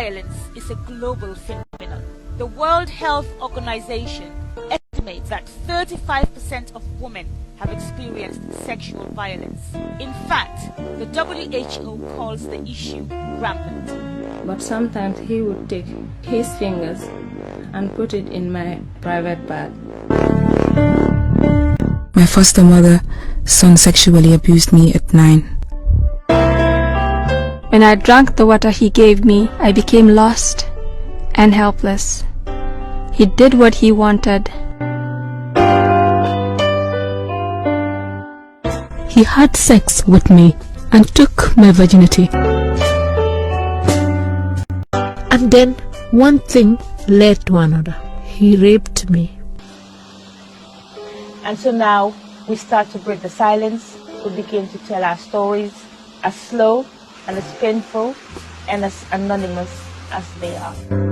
violence is a global phenomenon. The World Health Organization estimates that 35% of women have experienced sexual violence. In fact, the WHO calls the issue rampant. But sometimes he would take his fingers and put it in my private part. My foster mother's son sexually abused me at 9. When I drank the water he gave me, I became lost and helpless. He did what he wanted. He had sex with me and took my virginity. And then one thing led to another. He raped me. And so now we start to break the silence. We begin to tell our stories as slow and as painful and as anonymous as they are.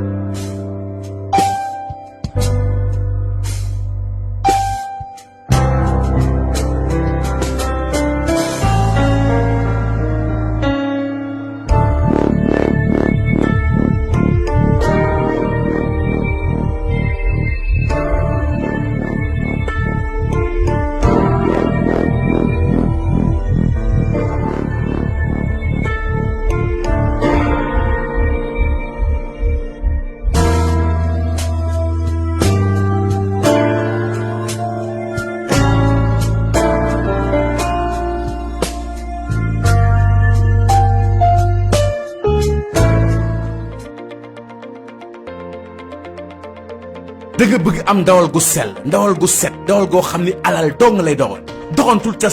dëgg bëgg am ndawal gu sell ndawal gu set ndawal goo xam ni alal dong lay doon doxantul ca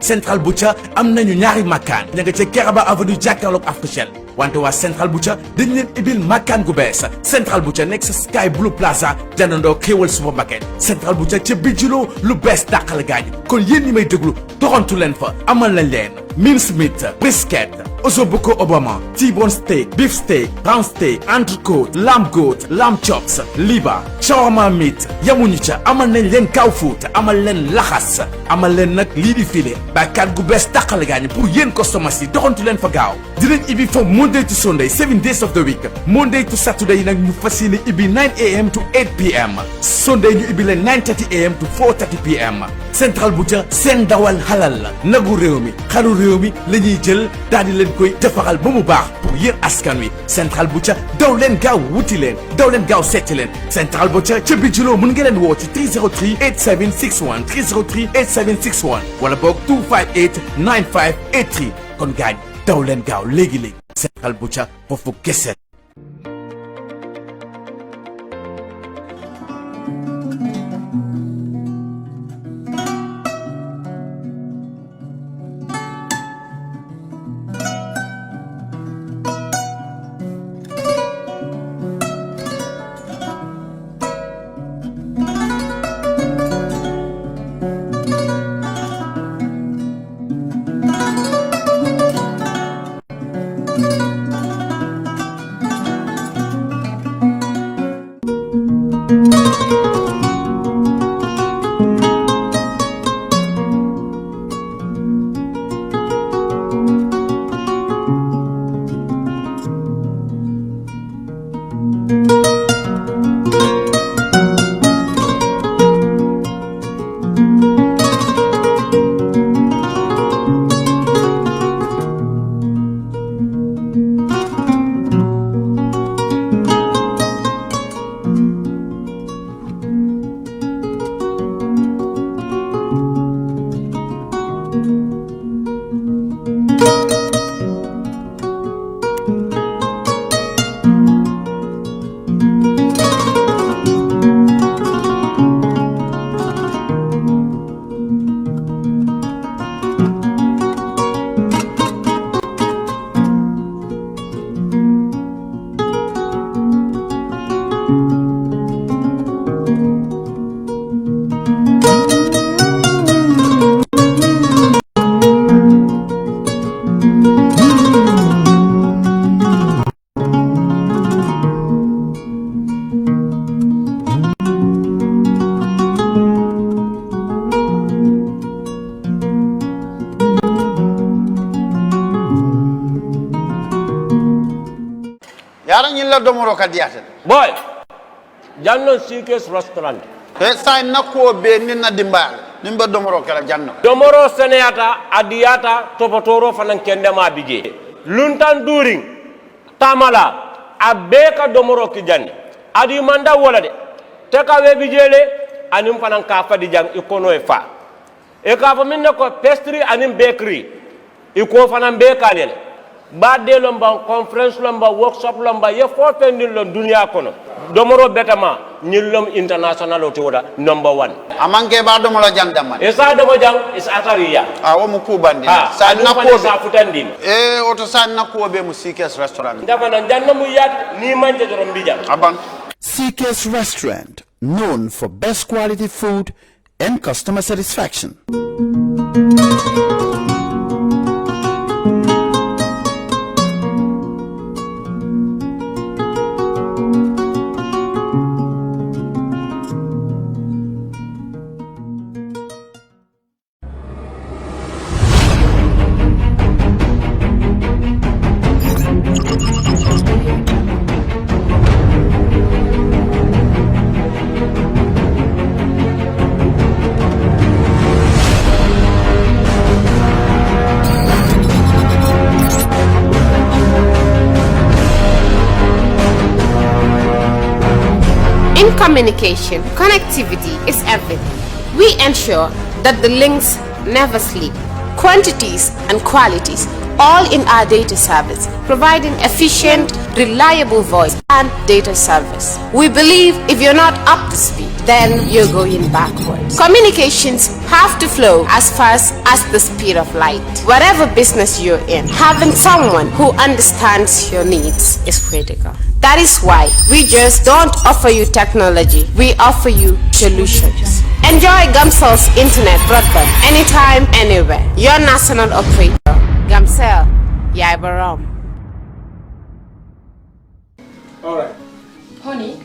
Central Butcher am nañu ñaari makkaan ña nga ca Kerr avenue jàkkaarloog Africell wante waa Central Butcher dañ leen ibil makkaan gu bees Central Butcher nekk sa Sky Blue Plaza jàndandoo Xéewal supermarket Central Butcher ca Bijilo lu bees dàqal gaañ kon yéen ñi may déglu doxantu leen fa amal nañ leen mincemeat brisket ossobuco Obama T-bone steak beef steak round steak entrecôte lamb goat lamb chops liba shawarma meat yamuñu ca amal nañ leen cow foot amal leen laxas amal leen nag lii di filet bakkat gu bees dàqal gaañ pour yéen customers yi doxantu leen fa gaaw dinañ ibi from Monday to Sunday 7 days of the week Monday to Saturday nag ñu fas yéene ibi 9 a.m. to 8 p.m. Sunday ñu ibi leen 9:30 a.m. to 4:30 p.m. Central Butcher seen dawal halal la nagu réew mi xaru réew mi la ñuy jël daal di leen koy defaral ba mu baax pour yéen askan wi Central Butcher daw leen gaaw wuti leen daw leen gaaw seeti leen Central Butcher ca Bijilo mën nga leen woo ci 303 8761 303 8761 wala boog 258 9583 kon gaañ daw leen gaaw léegi-léegi Central Butcher foofu kese. la domoro kadiate boy janno CK's restaurant sa nako be ni na dimbal nimbe domoro kala janno domoro seneyata adiyata topotoro fanan kendema bije luntan during tamala abeka domoro ki janni adi manda wala de teka we bijele anim fanan ka fadi jang ikono e fa e ka fa minne ko pastry anim bakery iko fanan be kalele badde lomba conference lomba workshop lomba ye fo pendin lon dunia kono domoro betama nyillom international o toda number 1 amanke ba domoro jandama e sa domo jang is atariya wo mu kubandi sa nako sa futandi oto sa nako be mu CK's restaurant dafa nan janna mu yat ni manje dorom bijam aban CK's restaurant, known for best quality food and customer satisfaction. In communication, connectivity is everything. We ensure that the links never sleep. Quantities and qualities, all in our data service, providing efficient, reliable voice and data service. We believe if you're not up to speed, then you're going backwards. Communications have to flow as fast as the speed of light. Whatever business you're in, having someone who understands your needs is critical. That is why we just don't offer you technology, we offer you solutions. Enjoy Gamcel's internet broadband anytime, anywhere. Your national operator, Gamcel, Yaibaram. Alright. Honey,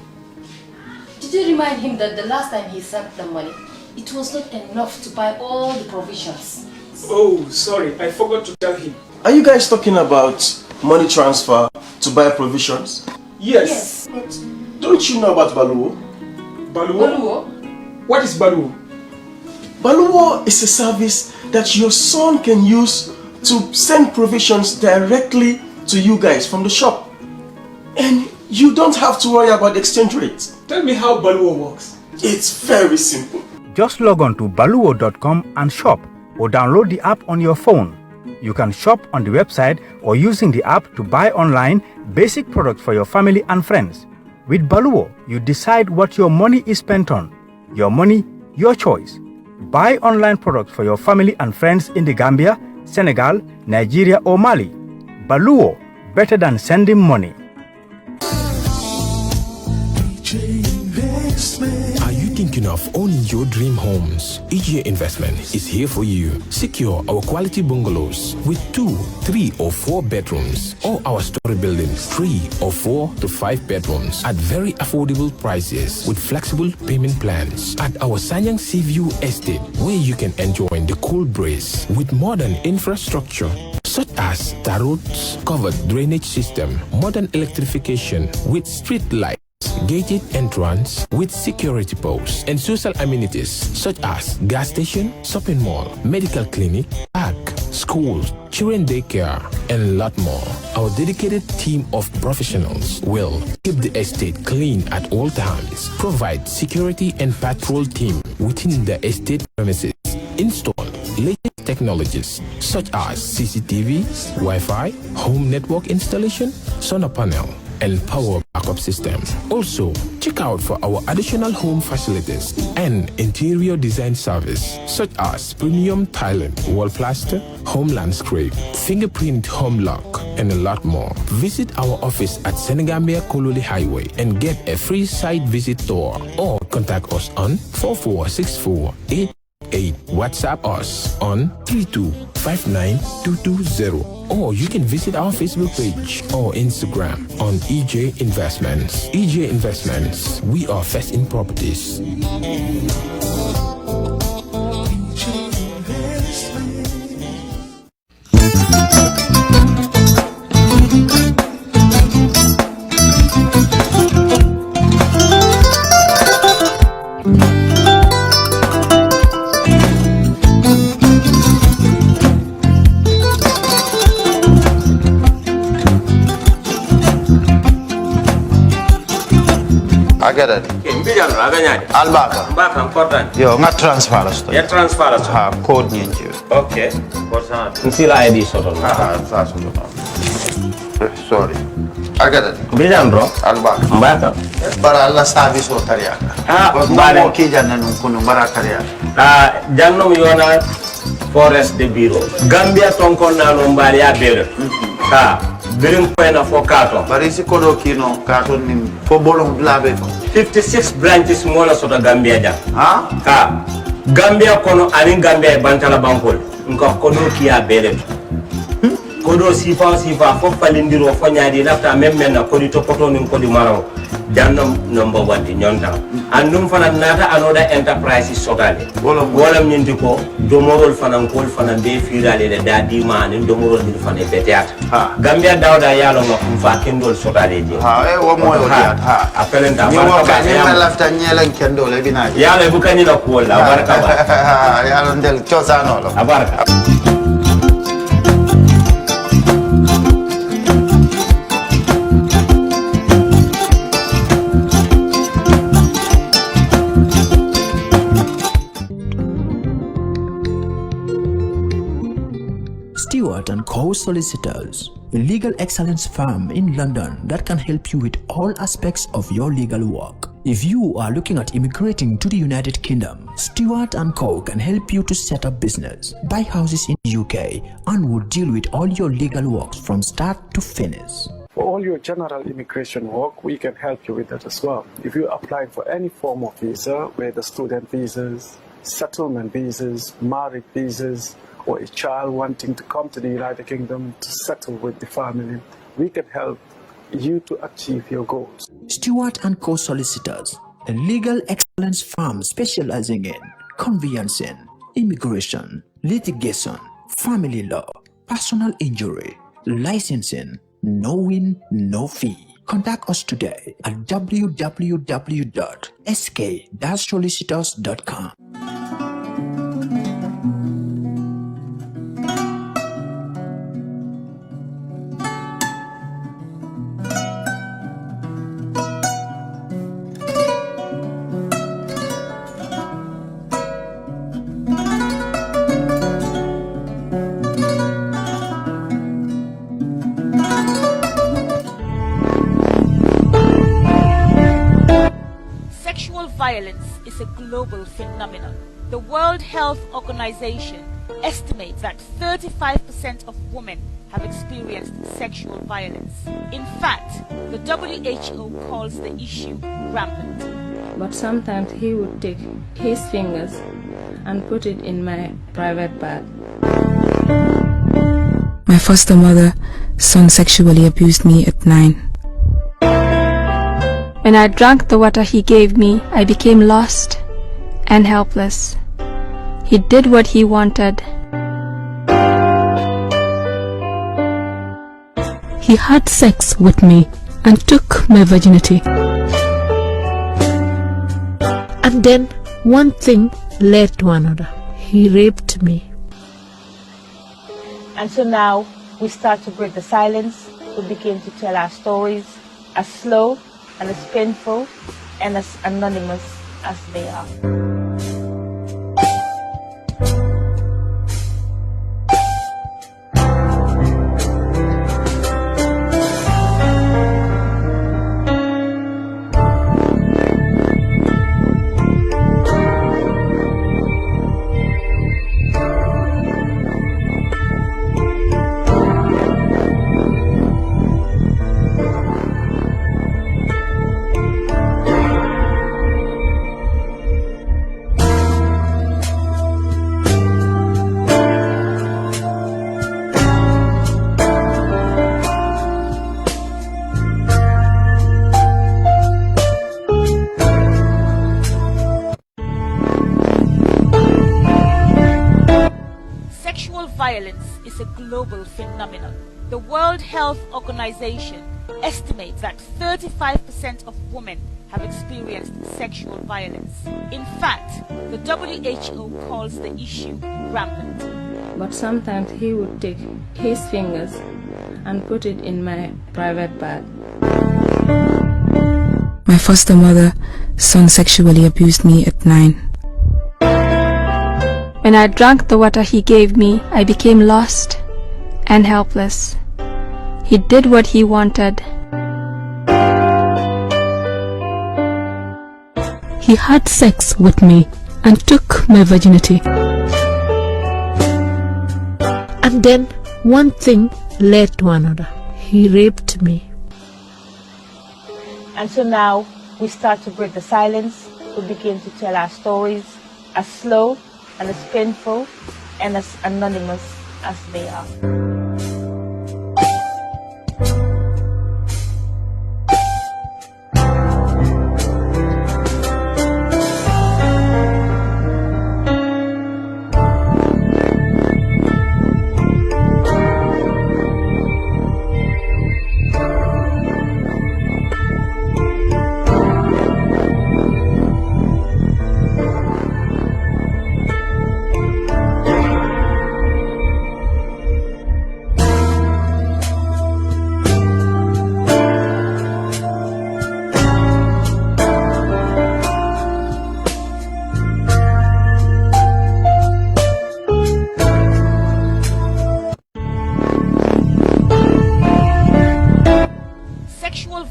did you remind him that the last time he sent the money, it was not enough to buy all the provisions? Oh, sorry, I forgot to tell him. Are you guys talking about money transfer to buy provisions? Yes. But don't you know about Baluwo? Baluwo? What is Baluwo? Baluwo is a service that your son can use to send provisions directly to you guys from the shop. And you don't have to worry about the exchange rate. Tell me how Baluwo works. It's very simple. Just log on to baluwo.com and shop, or download the app on your phone. You can shop on the website or using the app to buy online basic products for your family and friends. With Baluwo, you decide what your money is spent on. Your money, your choice. Buy online products for your family and friends in the Gambia, Senegal, Nigeria or Mali. Baluwo, better than sending money. Are you thinking of owning your dream homes? EJ Investment is here for you. Secure our quality bungalows with 2, 3 or 4 bedrooms, or our story buildings 3 or 4 to 5 bedrooms at very affordable prices with flexible payment plans at our Sanyang Seaview Estate, where you can enjoy the cool breeze with modern infrastructure such as tar roads, covered drainage system, modern electrification with street lights, gated entrance with security posts, and social amenities such as gas station, shopping mall, medical clinic, park, schools, children daycare, and a lot more. Our dedicated team of professionals will keep the estate clean at all times, provide security and patrol team within the estate premises, install latest technologies such as CCTV, Wi-Fi, home network installation, solar panel, and power backup system. Also, check out for our additional home facilities and interior design service such as premium tiling, wall plaster, home landscape, fingerprint home lock, and a lot more. Visit our office at Senegambia Kololi Highway and get a free site visit tour, or contact us on 4464 WhatsApp us on 3259220, or you can visit our Facebook page or Instagram on EJ Investments. EJ Investments, we are first in properties. Agada. Mbijan aganyadi. Albaka. Mbaka important. Yo, nga transfer la sto. Ya transfer la sto. Ha, code nyinji. Okay. Kosa. Nsila ID soto. Sa soto. Sorry. Agada. Mbijan bro. Albaka. Mbaka. Bara alla service o tariya. Mbare ki janna nun kunu bara tariya. Jannom yona forest de bureau. Gambia tonkon na no mbari ya bere. Birim pena fo kato. Bari si kodo kino kato ni fo bolong blabe ko. 56 branches mola sota Gambia jam. Gambia kono anin Gambia bantala bankol. Nko kono kiya bere. Kodo sifa fo palindiro fo nyaadi lafta memmen na kodi to poto nin kodi maraw. Jannom number 1 di nyonta. Andum fana nata anoda enterprise sotale. Wala nyindi ko domorol fana kol fana be firale de dadi mani domorol di fana beteat. Gambia dawda yalo ma fa kendol sotale di. Wo moyo diat. Apelenta ni wo ka ni lafta nyelen kendol e bina. Yalo bukani na ko la baraka ba. Yalo ndel chosano lo. Abaraka. Stewart & Co. Solicitors, a legal excellence firm in London that can help you with all aspects of your legal work. If you are looking at immigrating to the United Kingdom, Stewart & Co. can help you to set up business, buy houses in the UK, and will deal with all your legal works from start to finish. For all your general immigration work, we can help you with that as well. If you're applying for any form of visa, whether student visas, settlement visas, marriage visas, or a child wanting to come to the United Kingdom to settle with the family, we can help you to achieve your goals. Stewart & Co. Solicitors, a legal excellence firm specializing in conveyancing, immigration, litigation, family law, personal injury, licensing, no win, no fee. Contact us today at www.sk-solicitors.com. Violence is a global phenomenon. The World Health Organization estimates that 35% of women have experienced sexual violence. In fact, the WHO calls the issue rampant. But sometimes he would take his fingers and put it in my private part. My foster mother, son sexually abused me at 9. When I drank the water he gave me, I became lost and helpless. He did what he wanted. He had sex with me and took my virginity. And then one thing led to another. He raped me. And so now we start to break the silence. We begin to tell our stories as slow and as painful and as anonymous as they are. Violence is a global phenomenon. The World Health Organization estimates that 35% of women have experienced sexual violence. In fact, the WHO calls the issue rampant. But sometimes he would take his fingers and put it in my private part. My foster mother, son sexually abused me at 9. When I drank the water he gave me, I became lost and helpless. He did what he wanted. He had sex with me and took my virginity. And then one thing led to another. He raped me. And so now we start to break the silence. We begin to tell our stories, as slow and as painful and as anonymous as they are.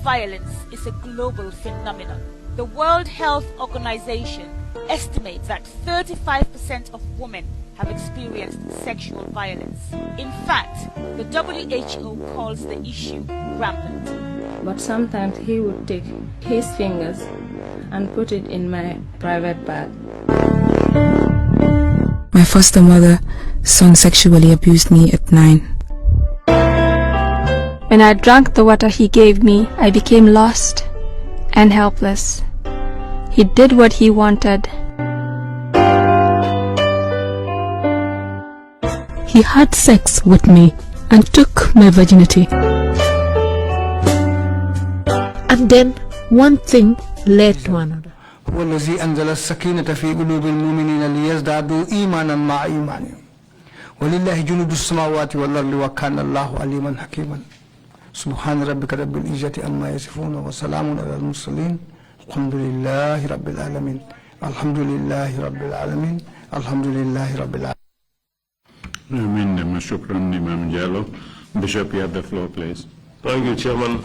Violence is a global phenomenon. The World Health Organization estimates that 35% of women have experienced sexual violence. In fact, the WHO calls the issue rampant. But sometimes he would take his fingers and put it in my private bag. My foster mother, son sexually abused me at 9. When I drank the water he gave me, I became lost and helpless. He did what he wanted. He had sex with me and took my virginity. And then one thing led to another. هو الذي أنزل السكينة في قلوب المؤمنين ليزدادوا إيمانا مع إيمانهم ولله جنود السماوات والأرض وكان الله عليما حكيما سبحان ربك رب العزة عما يصفون وسلام على المرسلين الحمد لله رب العالمين الحمد لله رب العالمين الحمد لله رب العالمين. Amen. Shukran, Imam Jallo. Bishop, you have the floor, please. Thank you, Chairman.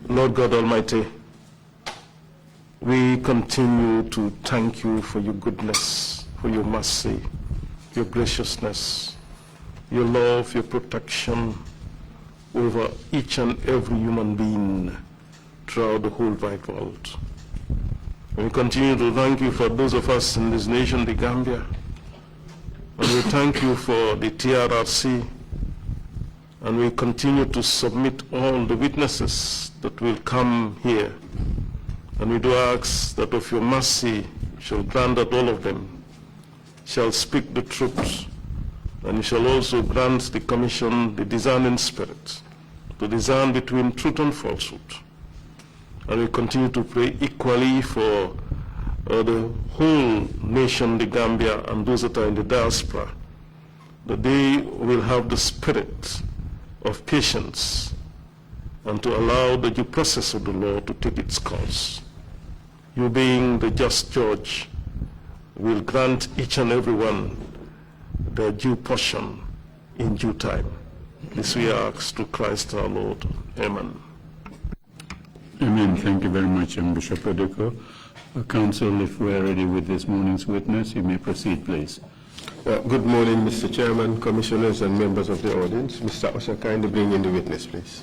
Lord God Almighty, we continue to thank you for your goodness, for your mercy, your graciousness, your love, your protection over each and every human being throughout the whole wide world. We continue to thank you for those of us in this nation, the Gambia. And we thank you for the TRRC. And we continue to submit all the witnesses that will come here. And we do ask that of your mercy shall grant that all of them shall speak the truth. And you shall also grant the commission the discerning spirit to discern between truth and falsehood. And we continue to pray equally for the whole nation, the Gambia, and those that are in the diaspora, that they will have the spirit of patience and to allow the due process of the law to take its course. You being the just judge will grant each and every one their due portion in due time. This we ask to Christ our Lord. Amen. Amen. Thank you very much, Bishop Odeko. Council, if we are ready with this morning's witness, you may proceed, please. Good morning, Mr. Chairman, commissioners, and members of the audience. Mr. Osha, kindly bring in the witness, please.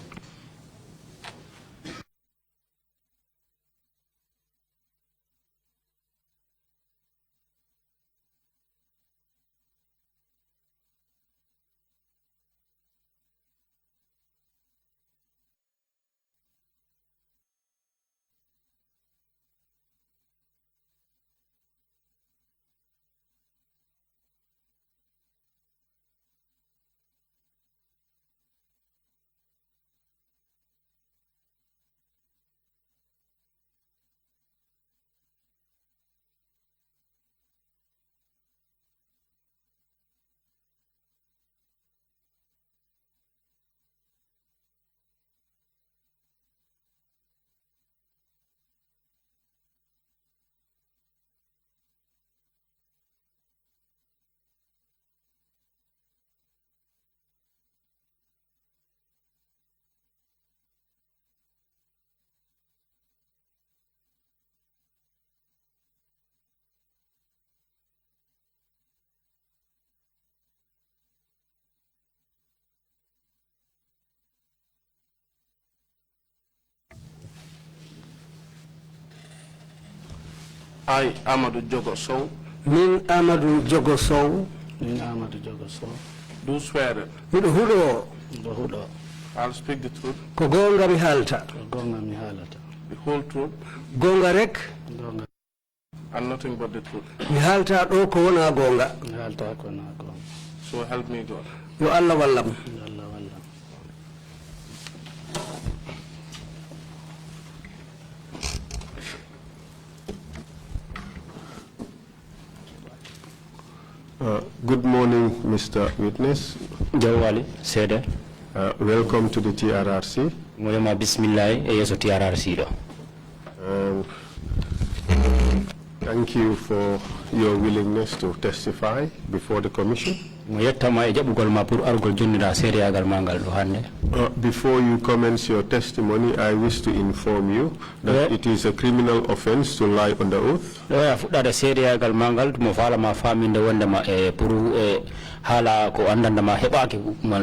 I, Amadou jogoh Sowe. Min Amadou jogoh Sowe. Min Amadou jogoh Sowe. Do swear. Miɗo huɗo. Miɗo huɗo. I'll speak the truth. Ko gonga mi haalata. Ko gonga mi haalata. The whole truth. Gonga rek. Gonga. And nothing but the truth. Mi haalta ɗo ko wona gonga. Mi haalta ko wona gonga. So help me God. Yo Allah wallam. Yo Allah wallam. Good morning, Mr. Witness. Jawali, Sede. Welcome to the TRRC. Moyama bismillah yeso TRRC do. Thank you for your willingness to testify before the commission. Before you commence your testimony, I wish to inform you that it is a criminal offense to lie under oath. Hala ko andandama heɓaki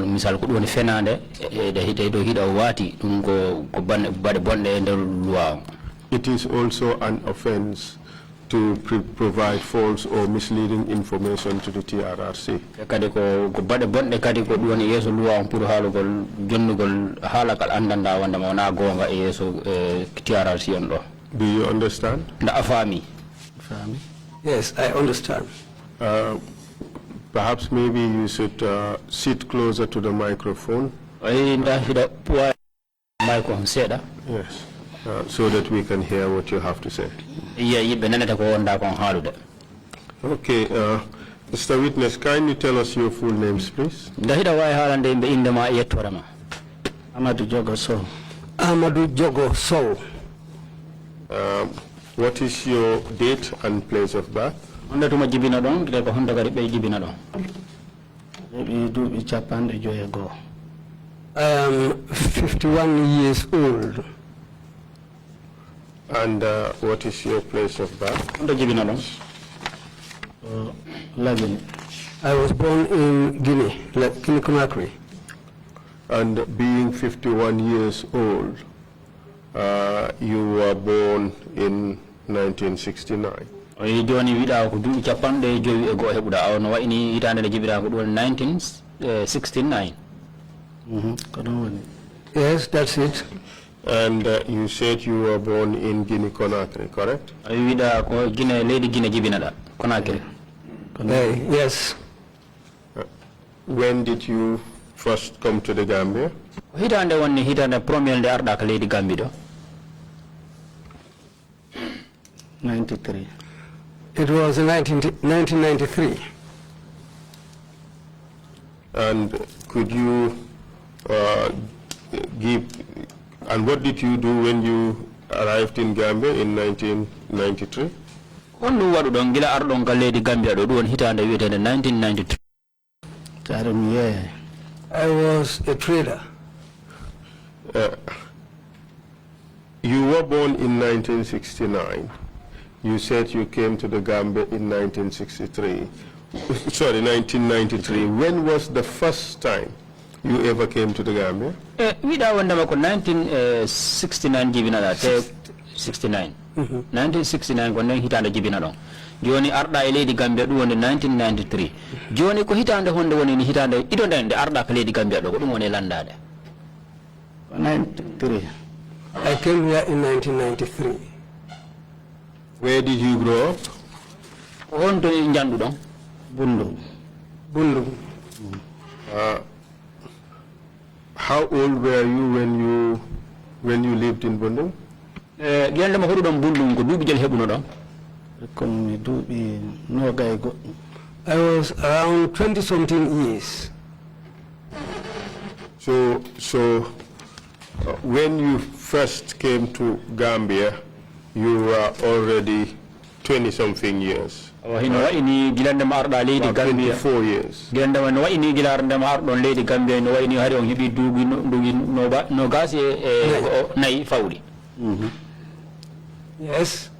misal ko ɗum woni fenande de hide do hiɗa wati ɗum ko baɗe bonɗe e nder loi. It is also an offense to provide false or misleading information to the TRRC. Kadi ko baɗe bonɗe kadi ko ɗum woni yeso loi on pour haalugol jonnugol haalakal andanda wandema wona gonga e yeso TRRC on ɗo. Do you understand? Nda a faami. Yes, I understand. Perhaps maybe you should sit closer to the microphone. Yes, so that we can hear what you have to say. Okay, Mr. Witness, kindly tell us your full names, please. Amadou jogoh Sowe. Amadou jogoh Sowe. What is your date and place of birth? I am 51 years old. And what is your place of birth? I was born in Guinea, Conakry. And being 51 years old, you were born in 1969. Joni wiɗa ko duuɓi capanɗe joyi e goho heɓuɗa aw no wayni hitande nde jibiɗa ko ɗum 1969. Yes, that's it. And you said you were born in Guinea Conakry, correct? Wiɗa ko Guinea leydi Guinea jibinaɗa Conakry. Yes. When did you first come to the Gambia? Hitande wonni hitande premier nde arɗa ko leydi Gambie ɗo. 93. It was in 1993. And could you and what did you do when you arrived in Gambia in 1993? On waɗu ɗon gila arɗon ka leydi Gambia ɗo ɗum woni hitande wiyetede 1993. I was a trader. You were born in 1969. You said you came to the Gambia in 1963. Sorry, 1993. When was the first time you ever came to the Gambia? Wiɗa wondema ko 1969 jibinaɗa te 69. 1969 ko nden hitande jibina ɗon. Joni arɗa e leydi Gambia ɗum woni 1993. Joni ko hitande honde woni ni hitande ɗiɗo nden nde arɗa ko leydi Gambia ɗo ko ɗum woni landade. 93. I came here in 1993. Where did you grow up? On to Njandu. Bundu. Bundu. How old were you when you lived in Bundu? Gende ma hudum Bundu ko dubi jel hebuno do. I was around 20-something years. So when you first came to Gambia, you were already 20-something years. Ini gilande ma arda leydi Gambia 24 years. Gilande ma no ini gilarde ma ardon leydi Gambia no wayni hari on hebi duubi no gasi e nayi fawdi. Yes.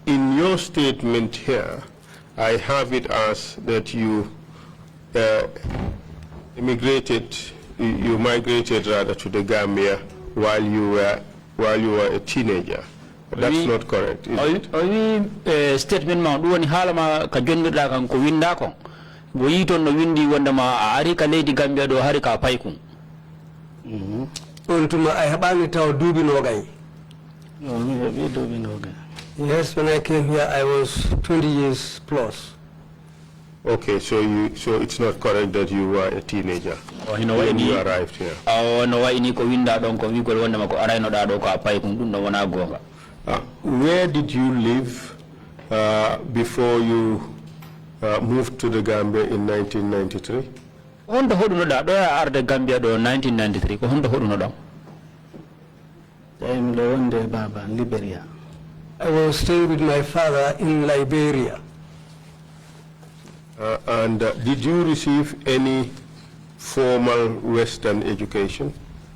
In your statement here, I have it as that you migrated rather to the Gambia while you were a teenager. That's not correct, is it? Statement ma duwoni halama ka jondirda kan ko winda ko bo yiton no windi wondama ari ka leydi Gambia do hari ka paykum. On tuma ay habani taw duubi nogay. No, mi hebi duubi nogay. Yes, when I came here I was 20 years plus. Okay, so it's not correct that you were a teenager when you arrived here. No wa ini ko winda don ko wi ko wondama ko arayno da do ka paykum dum no wona gonga. Where did you live before you moved to the Gambia in 1993? Hondo hoduno da do arde Gambia do 1993 ko hondo hoduno do. I'm the one day Baba, Liberia. I was staying with my father in Liberia. And did you receive any formal Western education?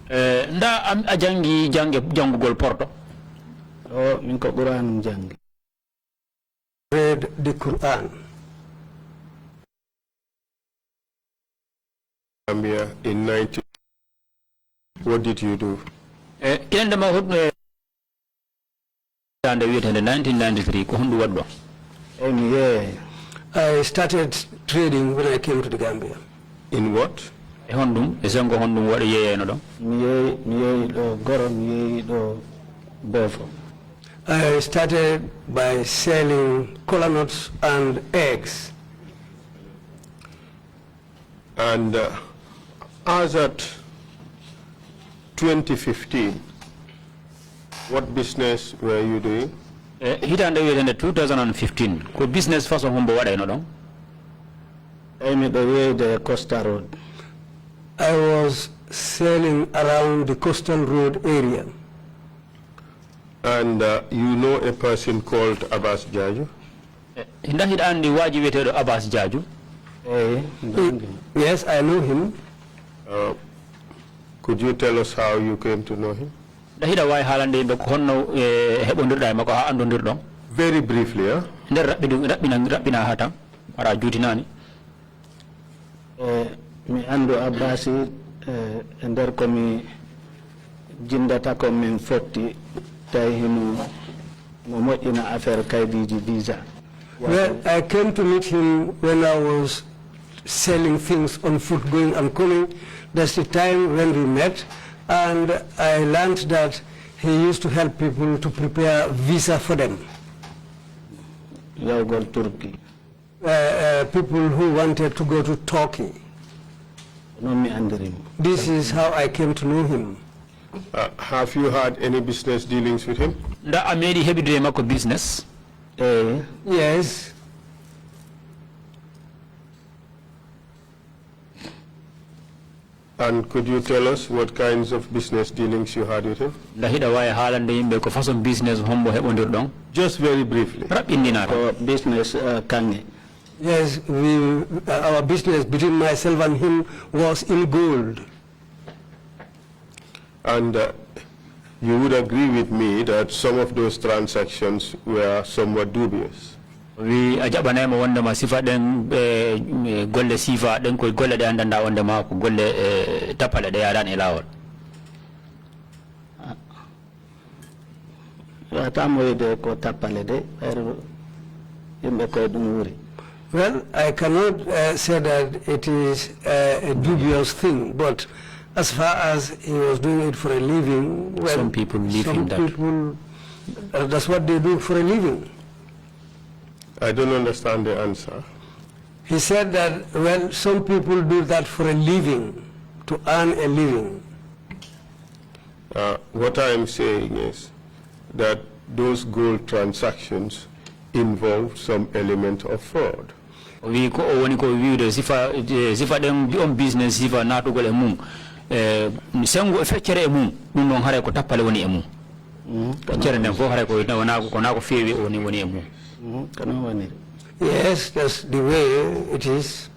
Nda am ajangi jangugol porto. Oh, min ko Quran jangi. Read the Quran. Gambia in 19. What did you do? Kende ma hudno and in 1993 ko hundu waddo. I started trading when I came to the Gambia. In what? Hondum esengo hondum wadi yeye no do. Mi do goro mi do bofo. I started by selling cola nuts and eggs. And as at 2015, what business were you doing? Hitande in 2015. Ko business faso hombo wada no do. I'm the way the Costa Road. I was selling around the coastal road area. And you know a person called Abbas Jaju? Hinda hitandi waji wetedo Abbas Jaju? Yes, I know him. Could you tell us how you came to know him? Dahida way halande be ko honno hebondirda mako ha andondirdo. Very briefly, huh? Nder rabbina hata para jutinani. Mi andu Abbasi nder ko mi jindata ko min fotti tay hinu mo modina affaire kaydiji visa. Well, I came to meet him when I was selling things on foot, going and coming. That's the time when we met, and I learned that he used to help people to prepare visa for them. Turkey. People who wanted to go to Turkey. This is how I came to know him. Have you had any business dealings with him? Da amedi hebidre mako business. Yes. And could you tell us what kinds of business dealings you had with him? Dahida way halande yimbe ko façon business hombo hebondir don. Just very briefly. Business kange. Yes, our business between myself and him was in gold. And you would agree with me that some of those transactions were somewhat dubious. We ajabana mo wonda ma sifa den golle sifa den ko golle de andanda wonda ma ko golle tapale de yadan e lawol. Atamoyde ko tapale de yimbe ko dum wuri. Well, I cannot say that it is a dubious thing, but as far as he was doing it for a living, well, some people believe in that. People, that's what they do for a living. I don't understand the answer. He said that, well, some people do that for a living, to earn a living. What I am saying is that those gold transactions involve some element of fraud. We ko woni ko wiide sifa dem on business sifa natugol e mum sengo feccere e mum dum non hare ko tappale woni e mum feccere den fo hare ko na ko feewi woni e mum. Yes, that's the way it is.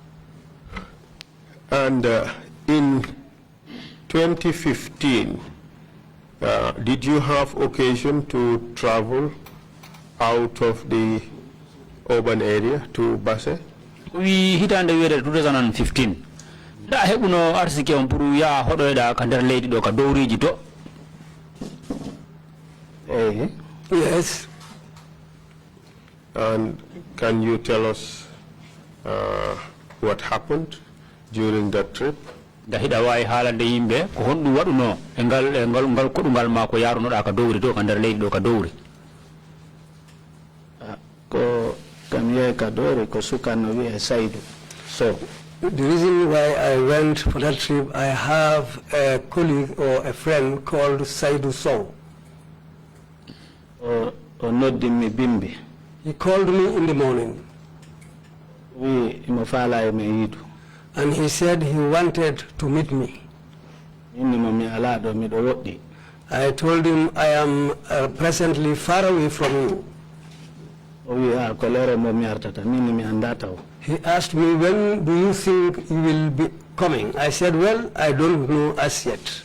And in 2015, did you have occasion to travel out of the urban area to Basse? We hit on the year 2015. Da hebuno arsike on puru ya hodo da ka der leydi do ka dowriji to. Yes. And can you tell us what happened during that trip? Dahida way halande yimbe ko hondu waduno ngal kodungal ma ko yaruno da ka dowri do ka der leydi do ka dowri ko kamiye ka dowri ko sukano wi Saidou Sowe. The reason why I went for that trip, I have a colleague or a friend called Saidou Sowe. He called me in the morning. And he said he wanted to meet me. I told him I am presently far away from you. He asked me, when do you think you will be coming? I said, well, I don't know as yet.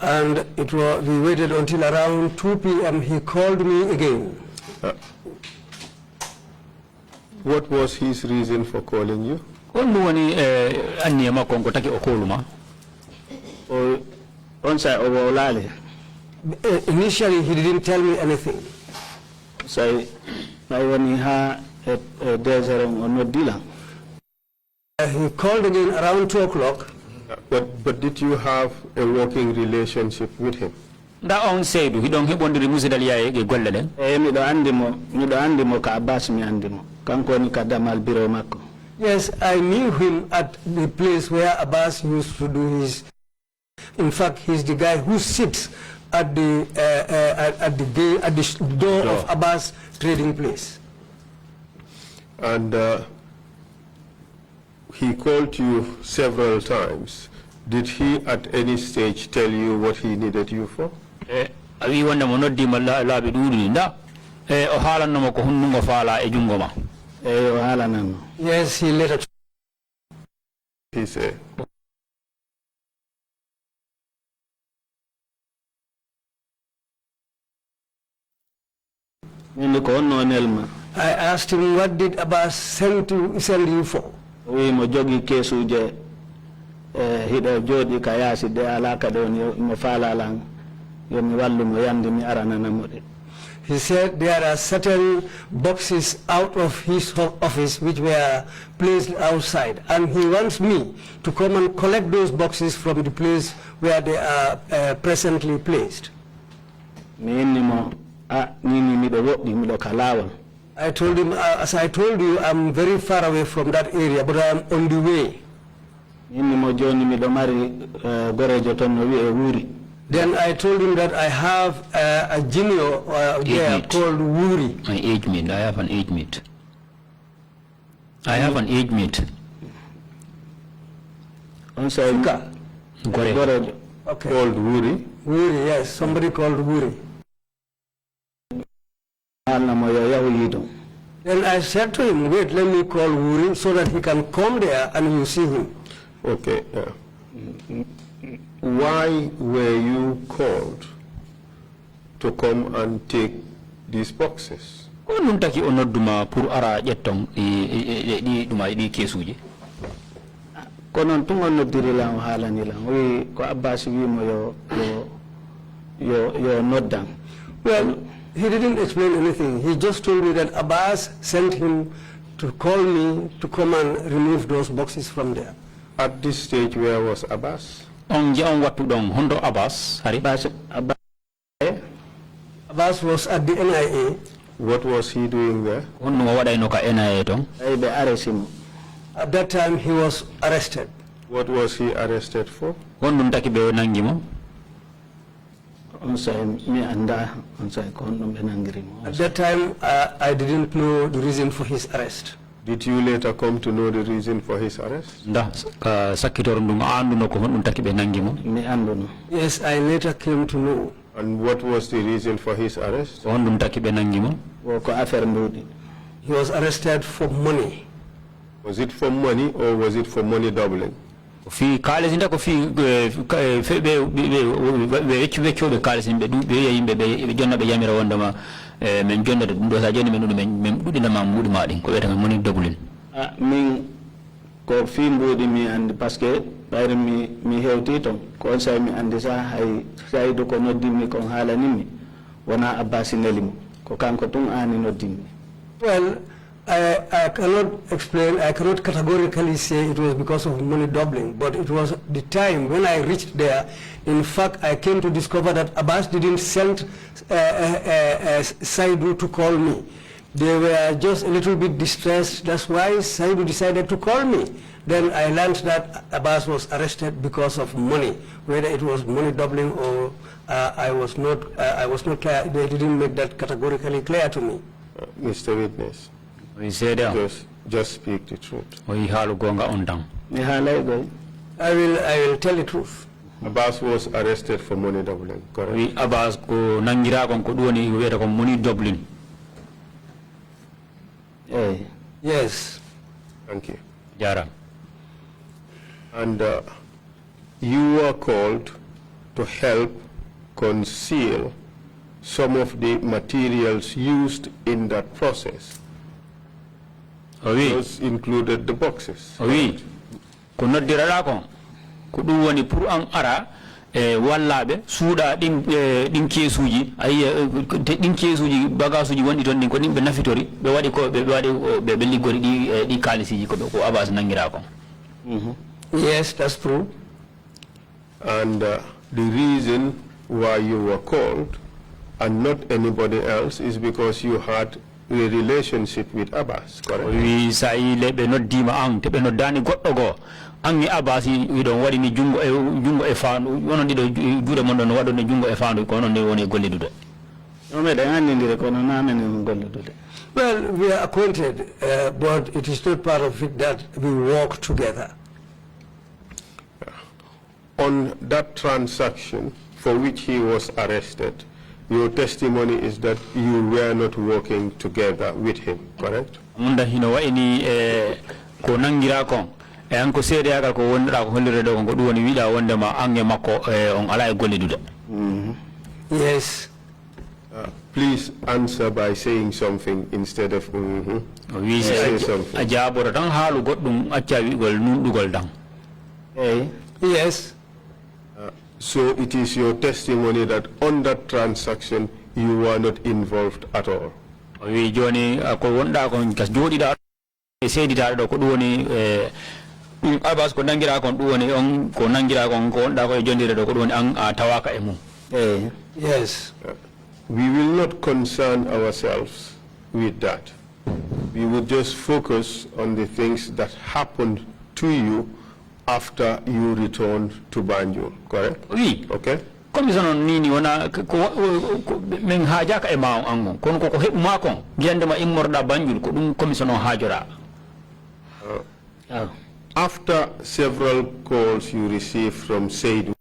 And we waited until around 2 p.m. He called me again. What was his reason for calling you? Initially, he didn't tell me anything. So, when he called again around 2 o'clock. But did you have a working relationship with him? Da on Seydou he don't hebondiri musidal yaye ge golle den mido andimo ka Abbas mi andimo kanko ni kadamal biro makko. Yes, I knew him at the place where Abbas used to do his. In fact, he's the guy who sits at the door of Abbas trading place. And he called you several times. Did he at any stage tell you what he needed you for? Yes, he later. He said. I asked him, what did Abbas send you for? He said there are certain boxes out of his office which were placed outside, and he wants me to come and collect those boxes from the place where they are presently placed. I told him, as I told you, I'm very far away from that area, but I'm on the way. Then I told him that I have a junior there called Wuri. My age mate. I have an age mate. I have an age mate. Okay. Called Wuri? Wuri, yes, somebody called Wuri. Then I said to him, wait, let me call Wuri so that he can come there and you see him. Okay. Why were you called to come and take these boxes? Konon tungon dirila halani lang we ko Abbas wi mo yo nodang. Well, he didn't explain anything. He just told me that Abbas sent him to call me to come and remove those boxes from there. At this stage, where was Abbas? Abbas was at the NIA. What was he doing there? At that time, he was arrested. What was he arrested for? At that time, I didn't know the reason for his arrest. Did you later come to know the reason for his arrest? Yes, I later came to know. And what was the reason for his arrest? He was arrested for money. Was it for money or was it for money doubling? ko fimbudi mi andi parce que ɓayri mi hewti ton ko say mi andi sa hay saydu ko noddimi kon haalanimi wona abbasi nelimo ko kanko tun ani noddimi. Well, I cannot explain, I cannot categorically say it was because of money doubling, but it was the time when I reached there. In fact, I came to discover that Abbas didn't send Saidu to call me. They were just a little bit distressed. That's why Saidu decided to call me. Then I learned that Abbas was arrested because of money, whether it was money doubling or I was not clear. They didn't make that categorically clear to me. Mr. Witness, just speak the truth. I will tell the truth. Abbas was arrested for money doubling, correct? Abbas ko nangira kon ko doni weta ko money doubling. Yes. Thank you. Jara. And you were called to help conceal some of the materials used in that process. Those included the boxes. Oui. Ko noddira kon ko dum woni pour an ara wallabe suuda din kesuji ay din kesuji bagasuji wondi ton din ko nimbe nafitori be wadi ko be liggori di kalisiji ko ko Abbas nangira kon. Yes, that's true. And the reason why you were called and not anybody else is because you had a relationship with Abbas, correct? Oui, sai lebe noddima an te be noddani goddo go angi Abbas wi don wadi ni jungo e faandu wono dido juude mon don wado ni jungo e faandu ko non ne woni gollidude. No me da andindire ko non amen gollidude. Well, we are acquainted, but it is not part of it that we work together. On that transaction for which he was arrested, your testimony is that you were not working together with him, correct? Munda hino wa ini ko nangira kon e anko seede agal ko wondira ko hollire do ko dum woni wiida wonde ma ange makko on ala e gollidude. Yes. Please answer by saying something instead of we say something. Ajaboro tan halu goddum acca wigol nundugol dan. Yes. So it is your testimony that on that transaction you were not involved at all. We joni ko wonda ko kas jodida seedida do ko doni Abbas ko nangira kon woni on ko nangira kon ko wonda ko jondire do ko woni an tawaka e mum. Yes. We will not concern ourselves with that. We will just focus on the things that happened to you after you returned to Banjul, correct? Oui. Okay. Commission nini wana ko men haja ka e ma an kon ko hebu ma kon gende ma immorda Banjul ko dum commission hajora. After several calls you received from Seydou,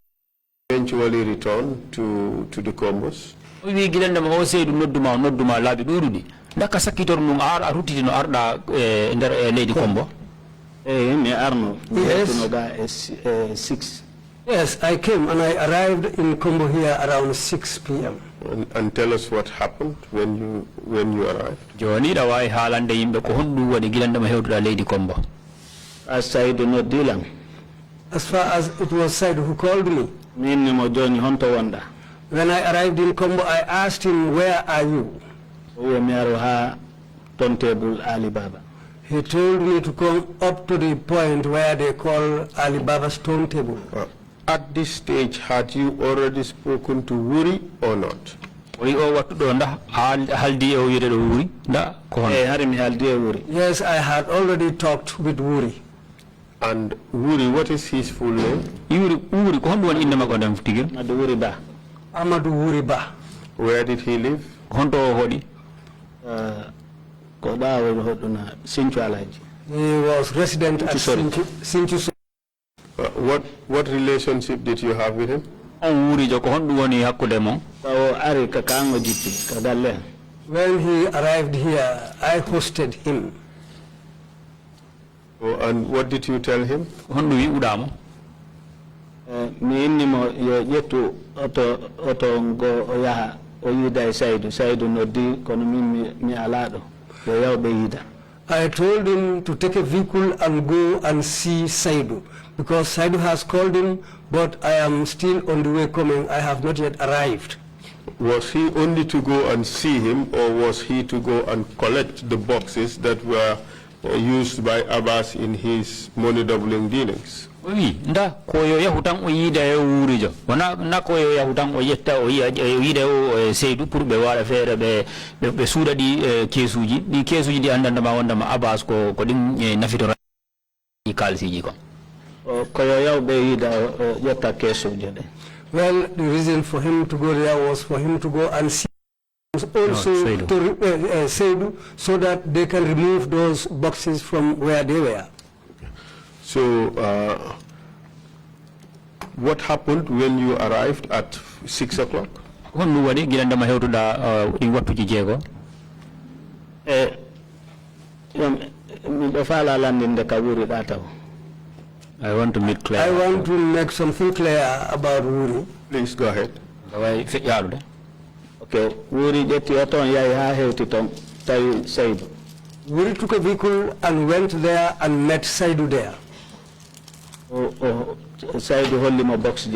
eventually returned to the Combos. Oui, gilende ma o Seydou nodduma labi durudi ndaka sakitor num ar rutiti no arda nder leydi Kombo. Yes. 6. Yes, I came and I arrived in Kombo here around 6 p.m. And tell us what happened when you arrived. Joni da way halande yimbe ko hondu woni gilande ma hewtuda leydi Kombo. As Saidu no dilang. As far as it was Saidu who called me. Min mo joni honto wanda. When I arrived in Kombo, I asked him, where are you? We mero ha turntable Alibaba. He told me to come up to the point where they call Alibaba's turntable. At this stage, had you already spoken to Wuri or not? Yes, I had already talked with Wuri. And Wuri, what is his full name? Amadou Wuriba. Where did he live? He was resident at Sinchu. What relationship did you have with him? When he arrived here, I hosted him. Oh, and what did you tell him? I told him to take a vehicle and go and see Saidu, because Saidu has called him, but I am still on the way coming. I have not yet arrived. Was he only to go and see him, or was he to go and collect the boxes that were used by Abbas in his money doubling dealings? Oui, nda koyo ya hutang o yida e wurijo. Wana na koyo ya hutang o yetta o yida o Seydou pour be wala fere be suda di kesuji di andanda ma wonda ma Abbas ko dim nafito kalsiji ko. Koyo ya be yida yetta kesuji de. Well, the reason for him to go there was for him to go and see also to Saidu, so that they can remove those boxes from where they were. So, what happened when you arrived at 6 o'clock? I want to make clear. I want to make something clear about Wuri. Please go ahead. Okay, Wuri Wuri took a vehicle and went there and met Saidu there. Saidu hold him a box.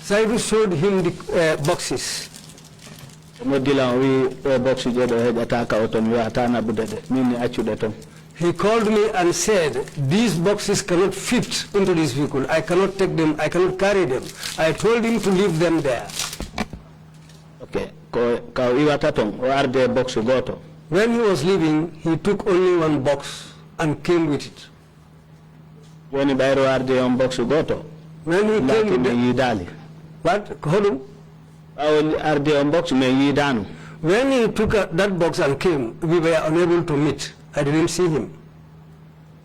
Saidu showed him the boxes. He called me and said, these boxes cannot fit into this vehicle. I cannot take them, I cannot carry them. I told him to leave them there. Okay. When he was leaving, he took only one box and came with it. When he came with the what? Hold on. When he took that box and came, we were unable to meet. I didn't see him.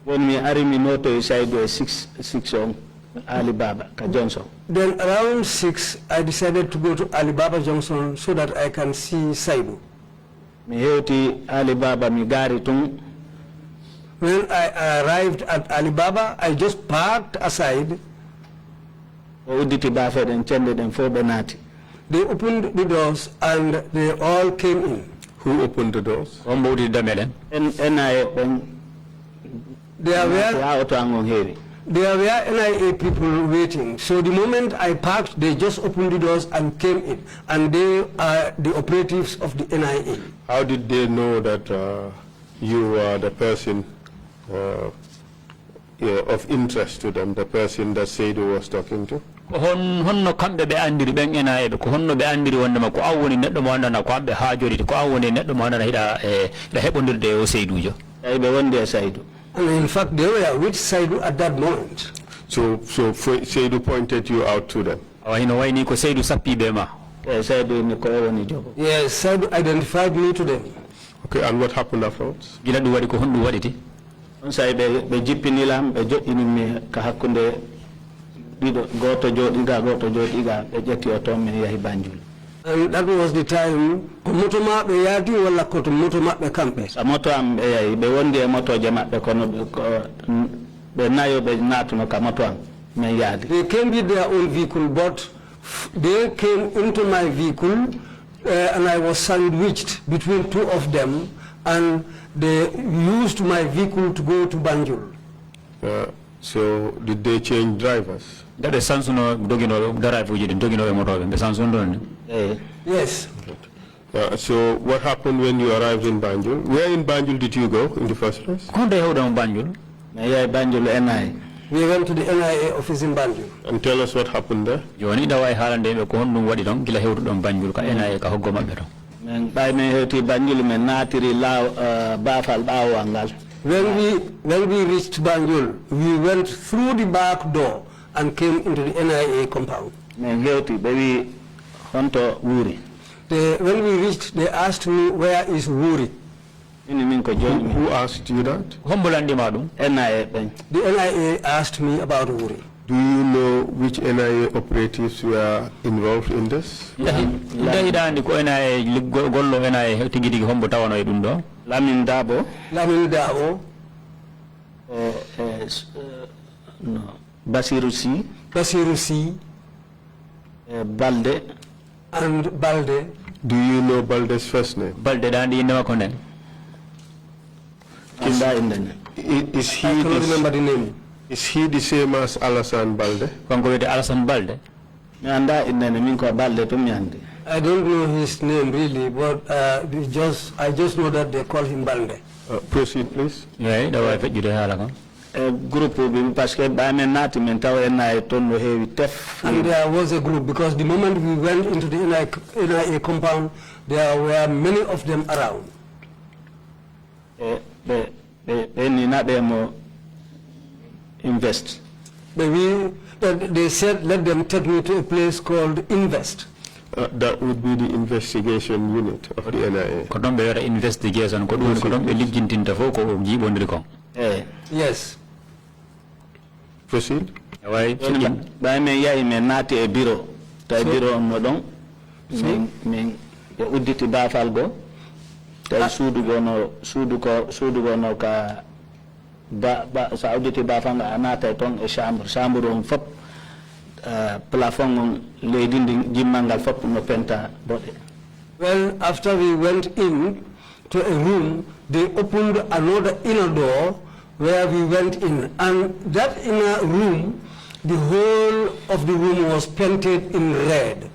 When we are in moto side 6 on Alibaba Johnson. Then around 6, I decided to go to Alibaba Junction so that I can see Saidu. Alibaba Migari. When I arrived at Alibaba, I just parked aside. They opened the doors and they all came in. Who opened the doors? There were NIA people waiting. So the moment I parked, they just opened the doors and came in. And they are the operatives of the NIA. How did they know that you were the person of interest to them, the person that Saidu was talking to? Honno kambe be andiri ben NIA be ko honno be andiri wonde ma ko awoni neddo mo andana ko ambe haajori ko awoni neddo mo andana hida da hebondirde o Saidujo. Be wonde Saidu. And in fact, they were with Saidu at that moment. So Saidu pointed you out to them? Yes, Saidu identified me to them. Okay, and what happened afterwards? And that was the time moto mabbe yadi wala ko moto mabbe kambe moto am be wonde moto jamabbe kono be nayo be natuno ka moto am me yadi. They came with their own vehicle, but they came into my vehicle and I was sandwiched between two of them, and they used my vehicle to go to Banjul. So did they change drivers? That is Sansuno Dogino drive with the Dogino motor and the Sansun. Yes. So what happened when you arrived in Banjul? Where in Banjul did you go in the first place? Banjul. Banjul NIA. We went to the NIA office in Banjul. And tell us what happened there. You need a way Harande ko honno wadi don gila hewdu don Banjul ka NIA ka hoggo mabbe don. Men bay men hewti Banjul men natiri law bafal bawangal. When we reached Banjul, we went through the back door and came into the NIA compound. Men hewti baby honto Wuri. When we reached, they asked me, where is Wuri? Who asked you that? NIA. The NIA asked me about Wuri. Do you know which NIA operatives were involved in this? Lamin Dabo. No. Basiru C. Balde. And Balde. Do you know Balde's first name? Balde dandi never condemn. Is he I cannot remember the name. Is he the same as Alassane Balde? Alassane Balde? I don't know his name really, but I just know that they call him Balde. Proceed, please. Yeah, that was it. Group parce que ba men nati men taw en ay tonno heewi tef. And there was a group because the moment we went into the NIA compound, there were many of them around. Invest. They said let them take me to a place called Invest. That would be the investigation unit of the NIA. Investigation. Yes. Proceed. By me ya me nati e bureau. Ta bureau on modon. Men uditi ba falgo. Ta sudu gono ka ba sa uditi ba fanga anata ton e chambre on fop plafond on lady jimmangal fop no penta bode. Well, after we went in to a room, they opened another inner door where we went in, and that inner room, the whole of the room was painted in red.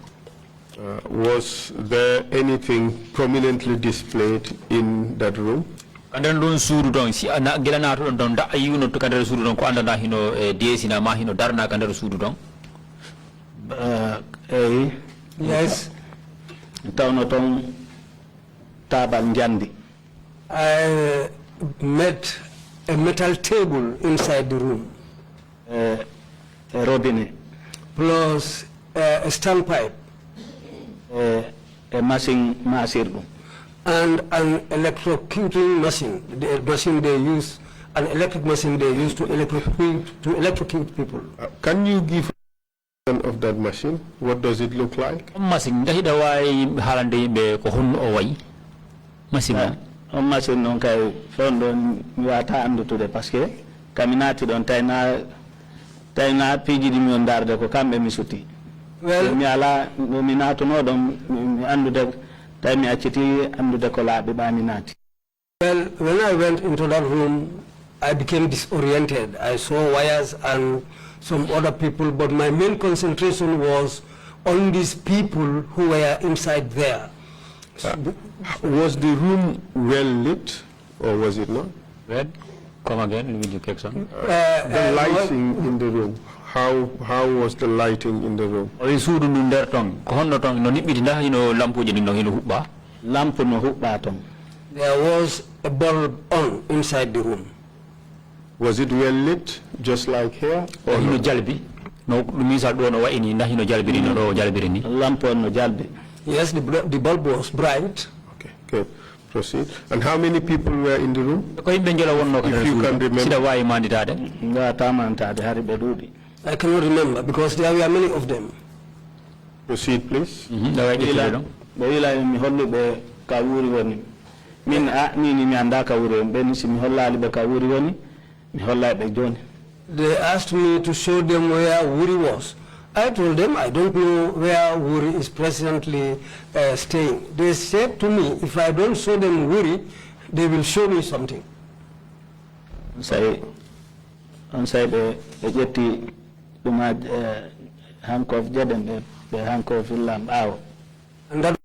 Was there anything prominently displayed in that room? Kandan don suru don si ana gelana to don da ayuno to kandar suru don ko andana hino desi na ma hino darna kandar suru don. Yes. Tawno tabal njandi. I met a metal table inside the room. A robinet. Plus a standpipe. A machine masirgo. And an electrocuting machine. The machine they use, an electric machine they use to electrocute people. Can you give of that machine? What does it look like? Machine dahida way halande be ko hon o way. Machine machine non kay fondo wata andutude parce que kaminati don tayna piji di mi on darde ko kambe mi suti. Well, mi ala mi nato no don mi andude tay mi acciti andude ko laabe baminati. Well, when I went into that room, I became disoriented. I saw wires and some other people, but my main concentration was on these people who were inside there. Was the room well lit, or was it not? Red? Come again, will you take some? The lighting in the room. How was the lighting in the room? There was a bulb on inside the room. Was it well lit, just like here? Or no? Yes, the bulb was bright. Okay, good. Proceed. And how many people were in the room? If you can remember. I cannot remember because there were many of them. Proceed, please. They asked me to show them where Wuri was. I told them I don't know where Wuri is presently staying. They said to me, if I don't show them Wuri, they will show me something. Say, the jetty, handcuff Jaden, the handcuff lamp out. And that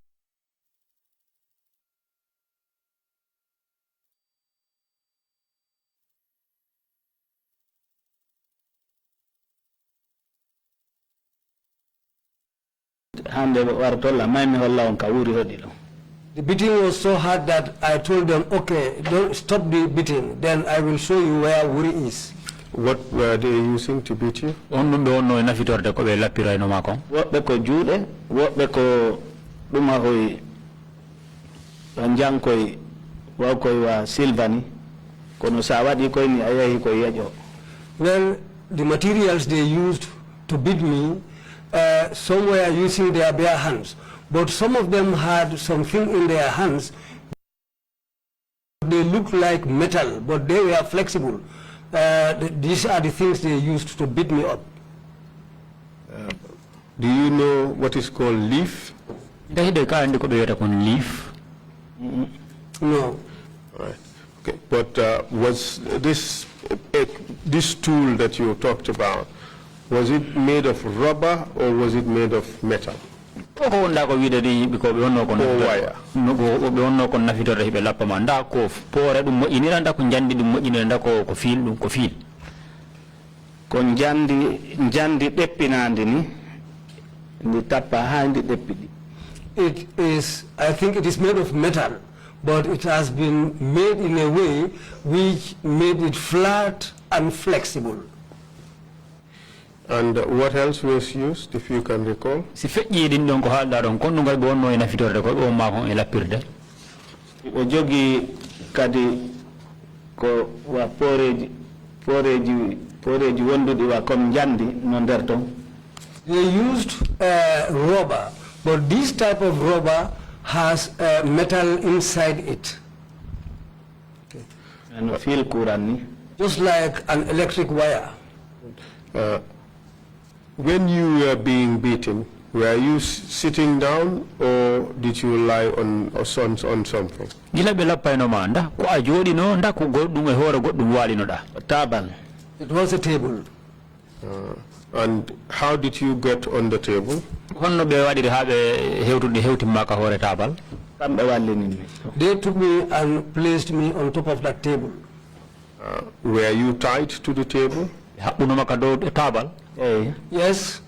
the beating was so hard that I told them, okay, don't stop the beating, then I will show you where Wuri is. What were they using to beat you? What beko jude, what beko dumahoi, wanjankoi, wakoi wa silvani, kono sawadi koi ni ayahi koi yajo. Well, the materials they used to beat me, some were using their bare hands, but some of them had something in their hands. They looked like metal, but they were flexible. These are the things they used to beat me up. Do you know what is called leaf? Leaf? No. All right. Okay. But was this tool that you talked about, was it made of rubber or was it made of metal? Ko wonda ko wiide di ko be wonno ko wire no be wonno ko nafitorde hibe lappa nda ko poore dum mo inira nda ko jandi dum mo inira nda ko fil dum ko fil ko jandi deppinande ni ndi tappa ha ndi deppidi. It is, I think it is made of metal, but it has been made in a way which made it flat and flexible. And what else was used, if you can recall? Si feƴƴi ɗin ɗon ko haalɗa ɗon kon ɗum ɓe wonno e nafitorde ko ɗo ma kon e lappirde o jogi kadi ko wa poreji wonduɗi wa comme jandi no nder ton. They used rubber, but this type of rubber has metal inside it. And feel kurani. Just like an electric wire. When you were being beaten, were you sitting down or did you lie on something? Gila be lappayno ma nda ko a jooɗino nda ko goɗɗum e hoore goɗɗum walinoɗa tabal. It was a table. And how did you get on the table? Honno ɓe waɗiri ha ɓe hewtimmaka hoore tabal. Kamɓe wallinimi. They took me and placed me on top of that table. Were you tied to the table? Haɓɓunomaka dow tabal. Yes.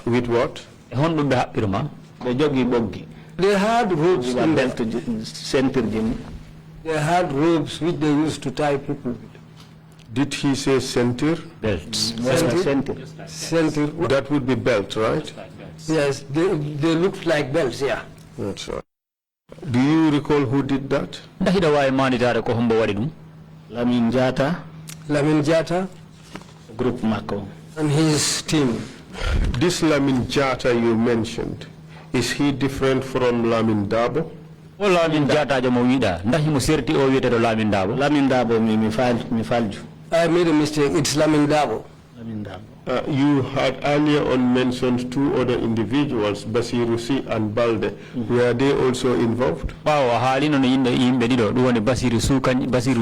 With what? Honɗum ɓe haɓɓirma ɓe jogi ɓoggi. They had ropes in belt sentirji. They had ropes which they used to tie people with. Did he say center? Belts. Center. That would be belt, right? Yes, they looked like belts, yeah. That's right. Do you recall who did that? Ndahiɗa wawi manitade ko hombo waɗi ɗum. Lamin Jata. Group Mako. And his team. This Lamin Jata you mentioned, is he different from Lamin Dabo? O Lamin Jata jamo wiɗa ndahi mo serti o wiyeteɗo Lamin Dabo. Lamin Dabo mi falju. I made a mistake. It's Lamin Dabo. You had earlier on mentioned two other individuals, Basiru Si and Balde. Were they also involved? Wow, haalino no yimɓe ɗiɗo ɗum woni Basiru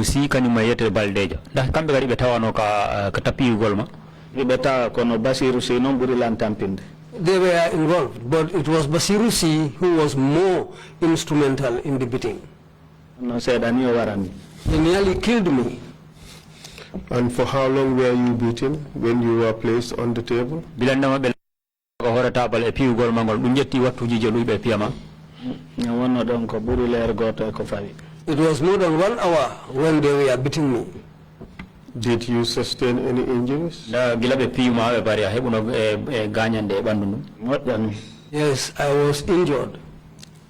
Si kañum e yettere Baldejo. Ndax kamɓe kadi ɓe tawano ka tapiyugol ma. Ɓe tawa kono Basiru Si noon ɓuri lan tampinde. They were involved, but it was Basiru Si who was more instrumental in the beating. No said I knew what I mean. He nearly killed me. And for how long were you beaten when you were placed on the table? It was more than 1 hour when they were beating me. Did you sustain any injuries? Yes, I was injured.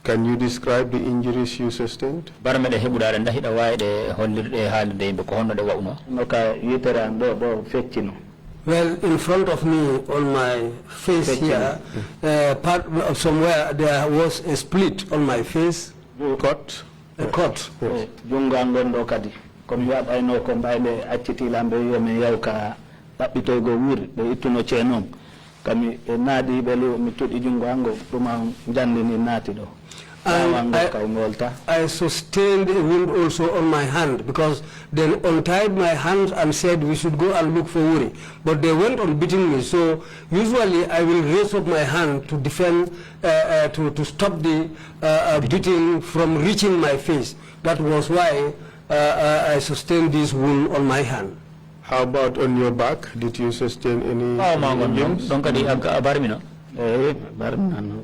Can you describe the injuries you sustained? Well, in front of me, on my face here, somewhere there was a split on my face. Cut? A cut. Yes. And I sustained a wound also on my hand because they untied my hand and said we should go and look for Wuri. But they went on beating me, so usually I will raise up my hand to defend, to stop the beating from reaching my face. That was why I sustained this wound on my hand. How about on your back? Did you sustain any injuries?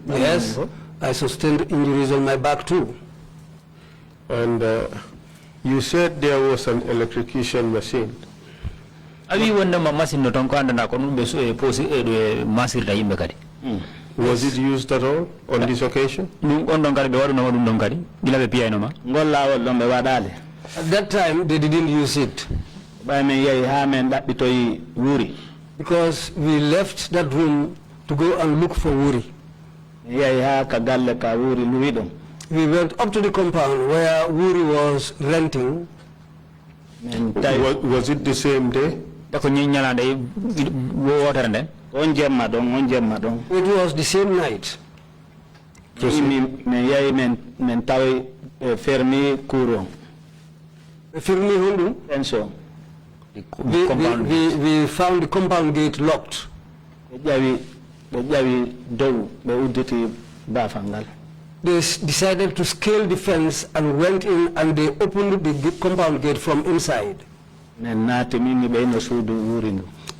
Yes, I sustained injuries on my back too. And you said there was an electrocution machine. Was it used at all on this occasion? At that time, they didn't use it. Because we left that room to go and look for Wuri. We went up to the compound where Wuri was renting. Was it the same day? It was the same night. And so we found the compound gate locked. They decided to scale the fence and went in, and they opened the compound gate from inside.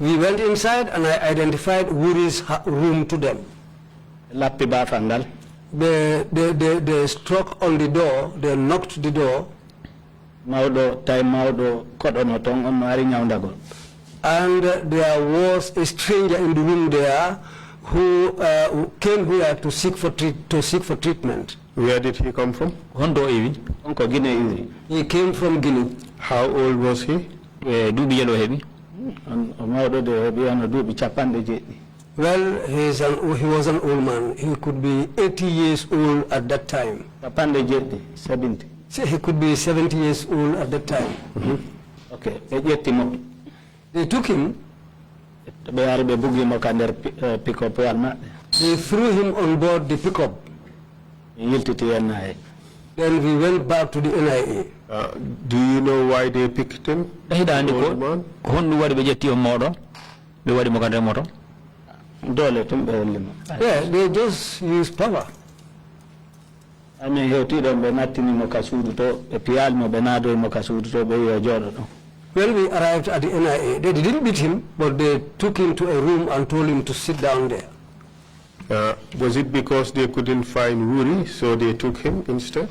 We went inside and I identified Wuri's room to them. They struck on the door, they knocked the door. And there was a stranger in the room there who came here to seek for treatment. Where did he come from? He came from Guinea. How old was he? Well, he was an old man. He could be 80 years old at that time. 70. He could be 70 years old at that time. Okay. They took him. They threw him on board the pickup. Then we went back to the NIA. Do you know why they picked him? Yeah, they just use power. When we arrived at the NIA, they didn't beat him, but they took him to a room and told him to sit down there. Was it because they couldn't find Wuri, so they took him instead?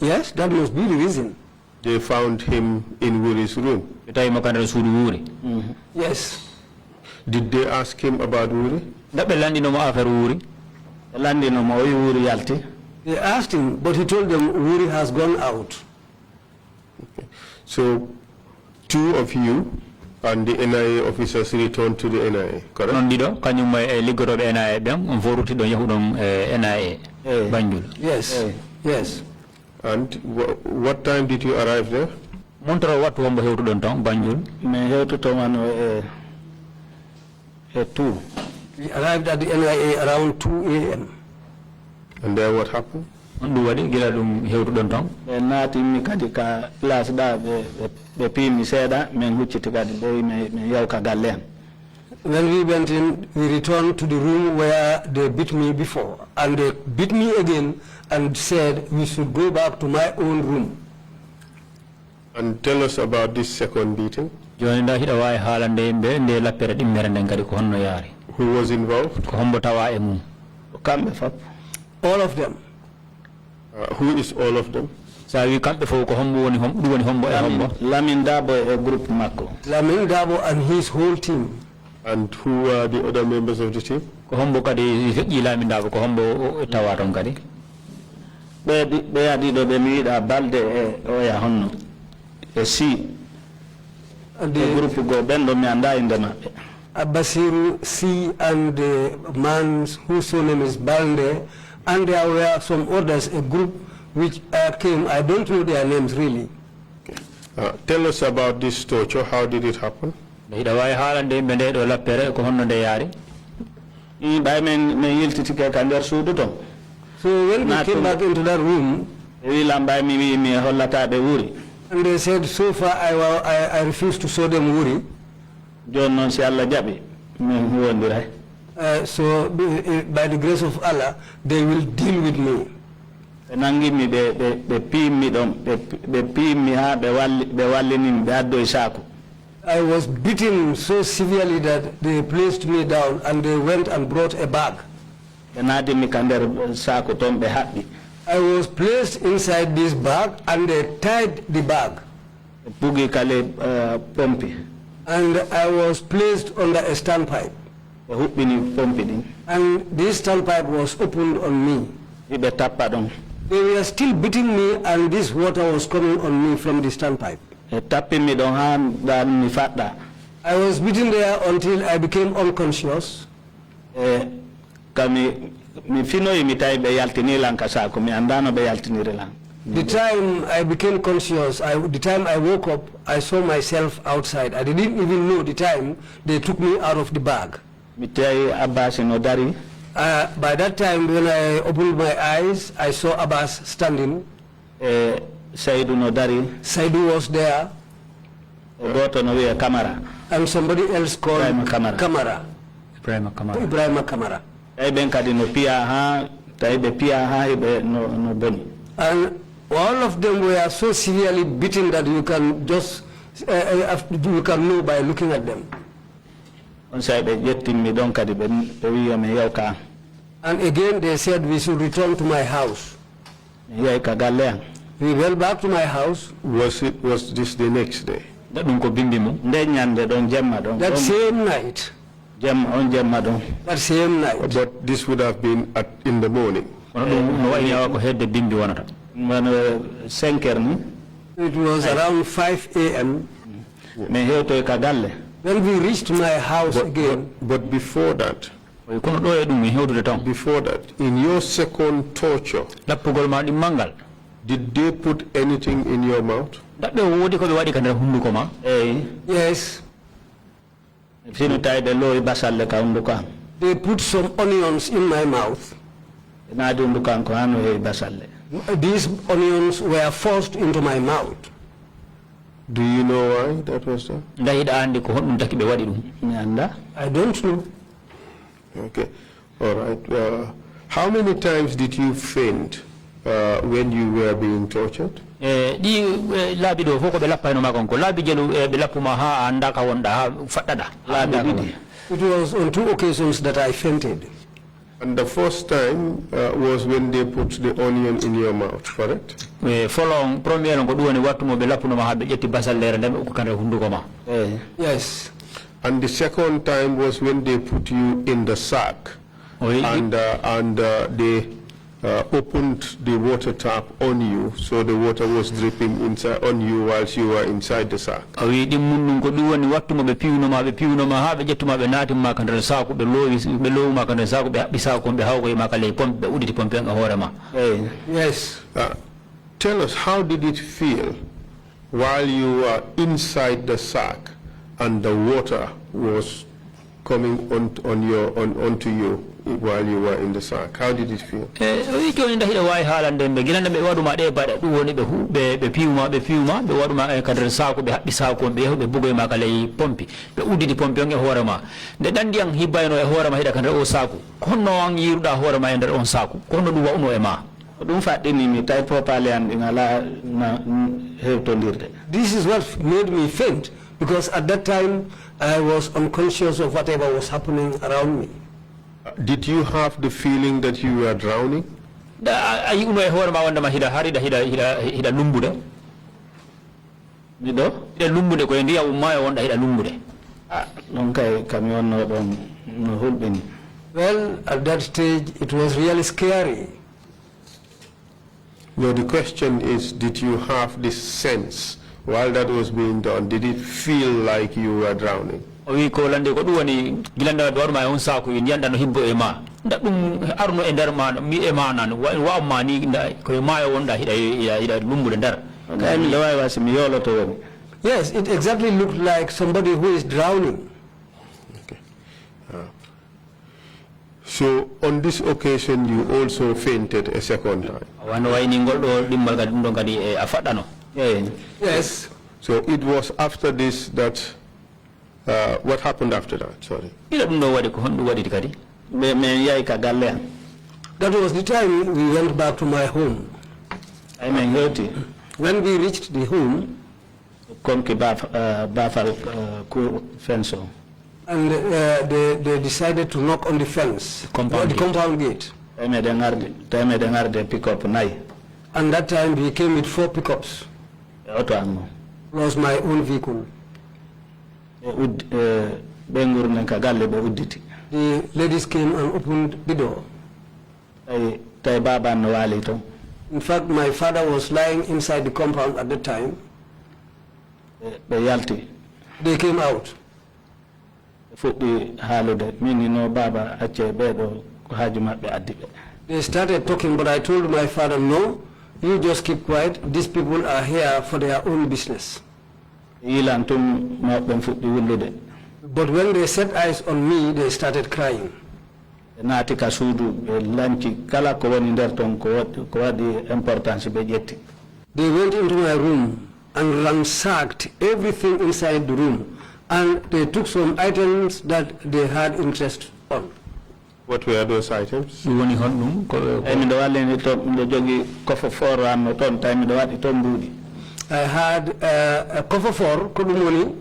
Yes, that must be the reason. They found him in Wuri's room. Yes. Did they ask him about Wuri? They asked him, but he told them Wuri has gone out. Okay. So, two of you and the NIA officers returned to the NIA, correct? Yes. Yes. And what time did you arrive there? We arrived at the NIA around 2 a.m. And then what happened? When we went in, we returned to the room where they beat me before, and they beat me again and said we should go back to my own room. And tell us about this second beating. Who was involved? All of them. Who is all of them? Lamin Dabo, a group Mako. Lamin Dabo and his whole team. And who are the other members of the team? Basiru, C, and the man whose name is Balde, and there were some others, a group which came. I don't know their names really. Tell us about this torture. How did it happen? So when we came back into that room, and they said, so far I refuse to show them Wuri. So by the grace of Allah, they will deal with me. I was beaten so severely that they placed me down and they went and brought a bag. I was placed inside this bag and they tied the bag. And I was placed under a standpipe. And this standpipe was opened on me. They were still beating me and this water was coming on me from the standpipe. I was beaten there until I became unconscious. The time I became conscious, the time I woke up, I saw myself outside. I didn't even know the time they took me out of the bag. By that time, when I opened my eyes, I saw Abbas standing. Saidu no dari. Saidu was there. Camera. And somebody else called Kamara. Ibrahim Kamara. Ibrahim Kamara. And all of them were so severely beaten that you can just you can know by looking at them. And again they said we should return to my house. We went back to my house. Was this the next day? That same night. That same night. But this would have been in the morning. It was around 5 a.m. When we reached my house again. But before that, in your second torture, did they put anything in your mouth? Yes. They put some onions in my mouth. These onions were forced into my mouth. Do you know why that was done? I don't know. Okay. All right. How many times did you faint when you were being tortured? It was on 2 occasions that I fainted. And the first time was when they put the onion in your mouth, correct? Yes. And the second time was when they put you in the sack, and they opened the water tap on you, so the water was dripping inside on you whilst you were inside the sack. Yes. Tell us, how did it feel while you were inside the sack and the water was coming onto you while you were in the sack? How did it feel? This is what made me faint, because at that time I was unconscious of whatever was happening around me. Did you have the feeling that you were drowning? Well, at that stage it was really scary. No, the question is, did you have this sense while that was being done? Did it feel like you were drowning? Wi ko lande ko duwani gilanda do ma on saku yin yanda no hibbo e ma da dum arno e der ma mi e ma nan wa ma ni ko ma yo wonda hida lumbude der kay do way wasi mi yolo to woni. Yes, it exactly looked like somebody who is drowning. Okay. So on this occasion you also fainted a second time. Wano way ni ngol do dimmal ga dum do ngadi e afadano. Yes. So it was after this that what happened after that? Sorry. That was the time we went back to my home. When we reached the home, and they decided to knock on the fence, the compound gate. And that time we came with 4 pickups, plus my own vehicle. The ladies came and opened the door. In fact, my father was lying inside the compound at the time. They came out. They started talking, but I told my father, no, you just keep quiet. These people are here for their own business. But when they set eyes on me, they started crying. naati ka suudu ɓe lanci kala ko woni nder ton ko waɗi importance ɓe ƴetti. They went into my room and ransacked everything inside the room, and they took some items that they had interest on. What were those items? I had a coffer for money.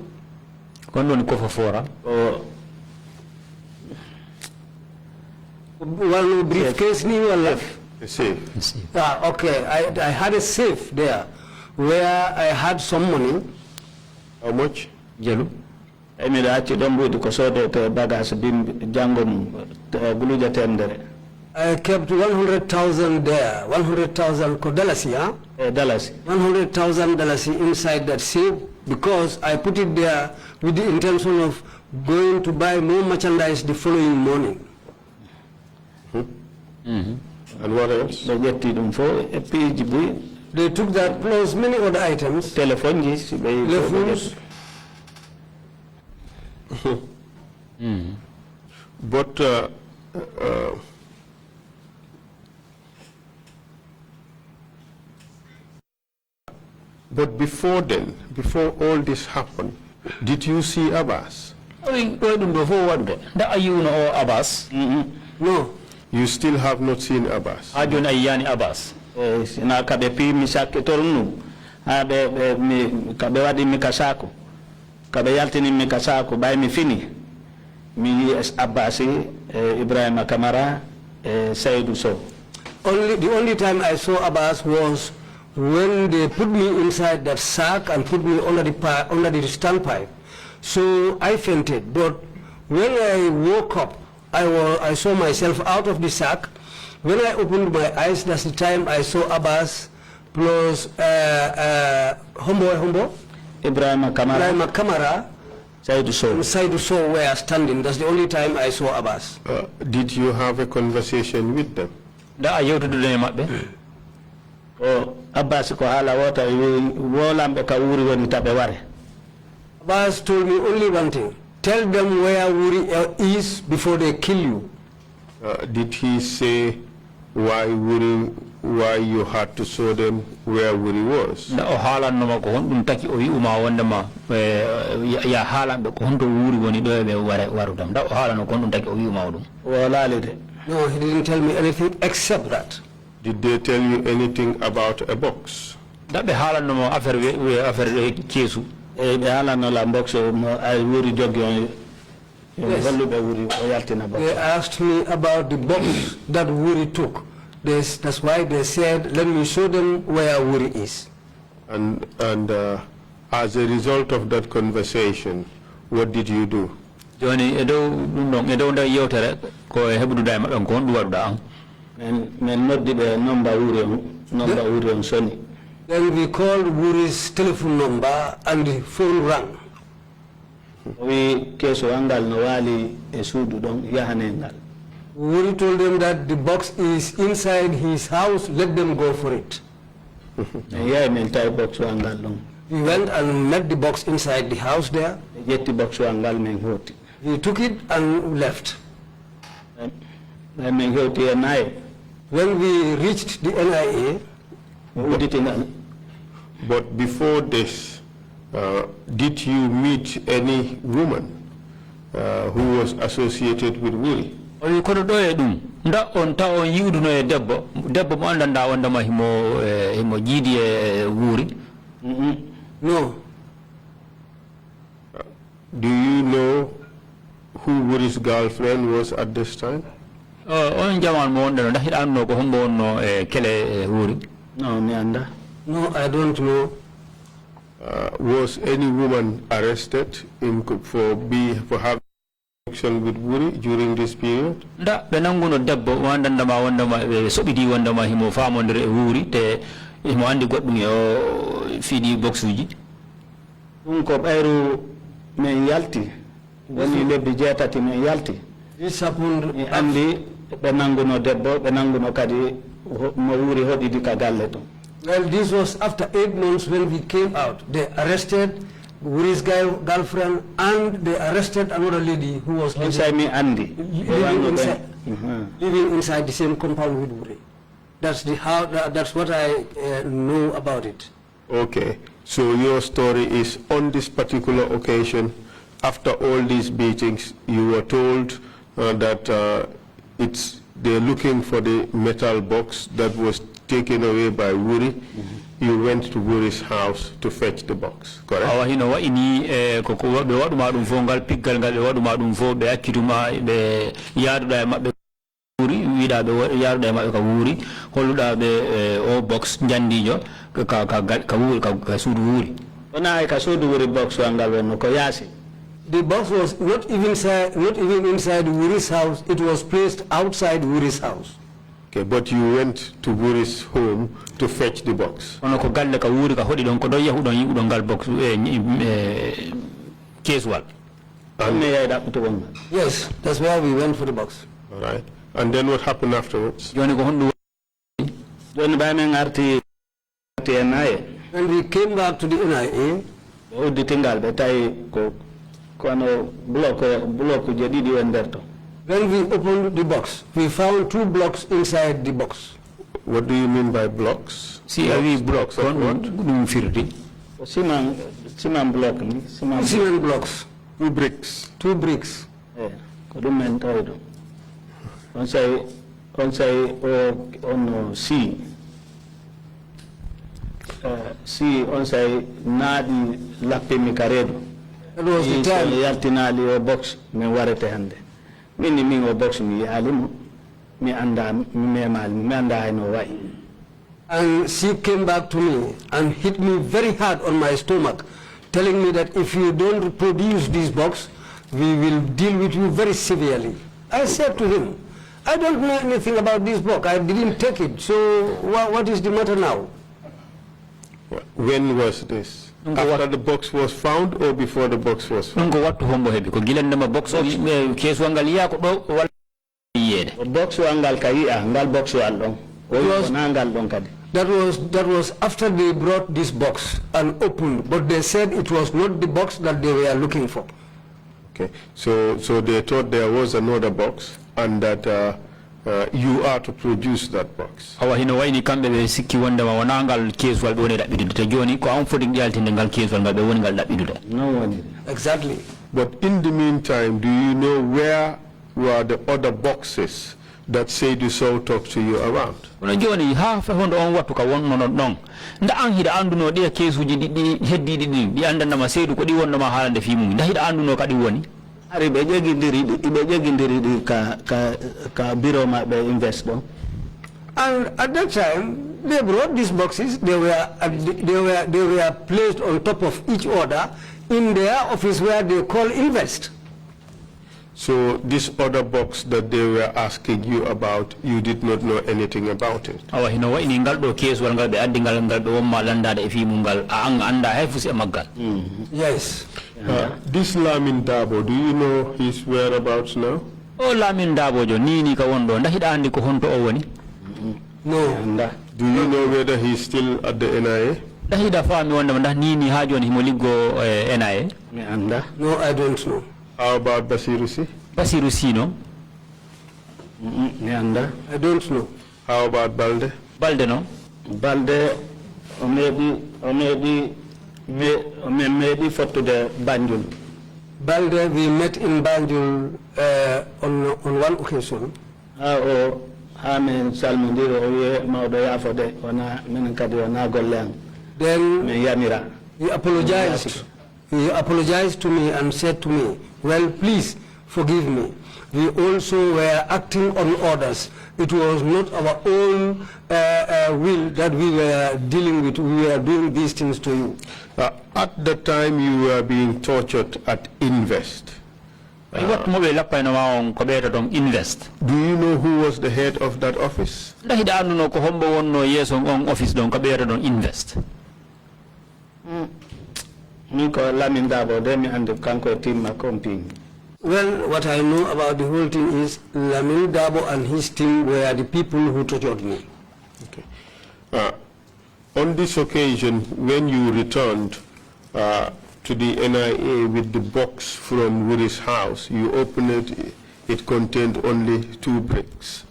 One briefcase left. A safe. Okay. I had a safe there where I had some money. How much? Jelu. I kept 100,000 there, 100,000 dollars, yeah? Dollars. $100,000 inside that safe because I put it there with the intention of going to buy more merchandise the following morning. And what else? They took that plus many other items. Telephones. But before then, before all this happened, did you see Abbas? No. You still have not seen Abbas? Abbas. Na kabe pi misake tolnu abe kabe wadi mikasako kabe yaltini mikasako bay mi fini mi Abbasi Ibrahim Kamara Saidou Sowe. The only time I saw Abbas was when they put me inside that sack and put me under the standpipe. So I fainted, but when I woke up, I saw myself out of the sack. When I opened my eyes, that's the time I saw Abbas plus Hombo Ibrahim Kamara Saidou Sowe were standing. That's the only time I saw Abbas. Did you have a conversation with them? Abbas ko hala wota wolambe ka wuri woni tabe ware. Abbas told me only one thing: tell them where Wuri is before they kill you. Did he say why you had to show them where Wuri was? Da o halan no ko hondum taki o wi'uma wondema ya halambe ko hondo wuri woni do be warudam da o halan ko hondum taki o wi'uma dum wala lede. No, he didn't tell me anything except that. Did they tell you anything about a box? Da be halan no affaire kesu be halan no la box ay wuri jogi. Yes. They asked me about the box that Wuri took. That's why they said, let me show them where Wuri is. And as a result of that conversation, what did you do? Joni edo nda yotere ko hebdu day mabbe ko ndu waruda men noddi be number Wuri on soni. Then we called Wuri's telephone number and the phone rang. We keso angal no wali esudu don yahanengal. Wuri told them that the box is inside his house, let them go for it. Yeah, men tie box angal long. He went and met the box inside the house there. Yetti box angal men hoti. He took it and left. Men hoti NIA. When we reached the NIA, but before this, did you meet any woman who was associated with Wuri? O ko do e dum nda on ta on yiwduno e debbo mo andanda wonda ma himo jidi e Wuri. No. Do you know who Wuri's girlfriend was at this time? On jaman mo wonda nda hidanno ko hombo wonno e kele Wuri. No, mi anda. No, I don't know. Was any woman arrested for having connection with Wuri during this period? Da benanguno debbo wanda ma sobidi wanda ma himo famondere e Wuri te himo andi goddum yo fidi boxuji dum ko bayru men yalti woni lebbi jetati men yalti. This happened andi benanguno debbo benanguno kadi mo Wuri hodidi ka galle to. Well, this was after 8 months when we came out. They arrested Wuri's girlfriend, and they arrested another lady who was living inside the same compound with Wuri. That's what I know about it. Okay, so your story is on this particular occasion, after all these beatings, you were told that they're looking for the metal box that was taken away by Wuri. You went to Wuri's house to fetch the box, correct? Awa hino wa ini koko be wadu madum fongal piggal ngal be wadu madum fo be akkituma be yaduda mabbe Wuri wida be yaduda mabbe ka Wuri holluda be o box jandijo ka sudu Wuri ona ka sudu Wuri box wangal wonno ko yasi. The box was not even inside Wuri's house. It was placed outside Wuri's house. Okay, but you went to Wuri's home to fetch the box. Ono ko galle ka Wuri ka hodi don ko do yahu don yibu don gal box case wal. Yes, that's where we went for the box. All right. And then what happened afterwards? When we came back to the NIA, when we opened the box, we found 2 blocks inside the box. What do you mean by blocks? See, blocks of what? Cement blocks. 2 bricks. 2 bricks. Once I once I nadi lappe mi karedo. That was the time. Yaltinali o box me warete hande. Mini mi o box mi alimu mi anda I know why. And she came back to me and hit me very hard on my stomach, telling me that if you don't produce this box, we will deal with you very severely. I said to him, I don't know anything about this box. I didn't take it. So what is the matter now? When was this? After the box was found or before the box was found? What hombo hebi ko gilandama box case wangal ya ko do wal yede. Box wangal kai ngal box wal don. That was after they brought this box and opened, but they said it was not the box that they were looking for. Okay, so they thought there was another box and that you are to produce that box. Awa hino waini kambe be sikki wonda ma wanangal case wal woni dabbidude te joni ko am foding yaltinde ngal case wal be woni ngal dabbidude. No one. Exactly. But in the meantime, do you know where were the other boxes that Seydou Sowe talked to you around? Ono joni ha fa hondo on wattu ka wonno non nda an hida anduno de case uji di heddidi di andana ma Seydou ko di wonno ma halande fi mum nda hida anduno kadi woni ari be jogindiri ka bureau ma be invest don. And at that time they brought these boxes. They were placed on top of each other in their office where they call invest. So this other box that they were asking you about, you did not know anything about it? Awa hino wa ini ngal do case wal ngal be addi ngal do malanda de fi mungal anda hefusi magal. Yes. This Lamin Dabo, do you know his whereabouts now? Oh, Lamin Dabo jo nini ka wondo nda hida andi ko honto o woni? No. Do you know whether he's still at the NIA? Nda hida fami wonda nda nini ha joni himo liggo NIA? Me anda. No, I don't know. How about Basirusi? Basirusi no? Me anda. I don't know. How about Balde? Balde no? Balde maybe for to the Banjul. Balde, we met in Banjul on one occasion. Then he apologized. He apologized to me and said to me, well, please forgive me. We also were acting on orders. It was not our own will that we were dealing with. We were doing these things to you. At the time you were being tortured at Invest, do you know who was the head of that office? Invest. Well, what I know about the whole thing is Lamin Dabo and his team were the people who tortured me. Okay. On this occasion, when you returned to to the NIA with the box from Wuri's house. You opened it, it contained only 2 bricks.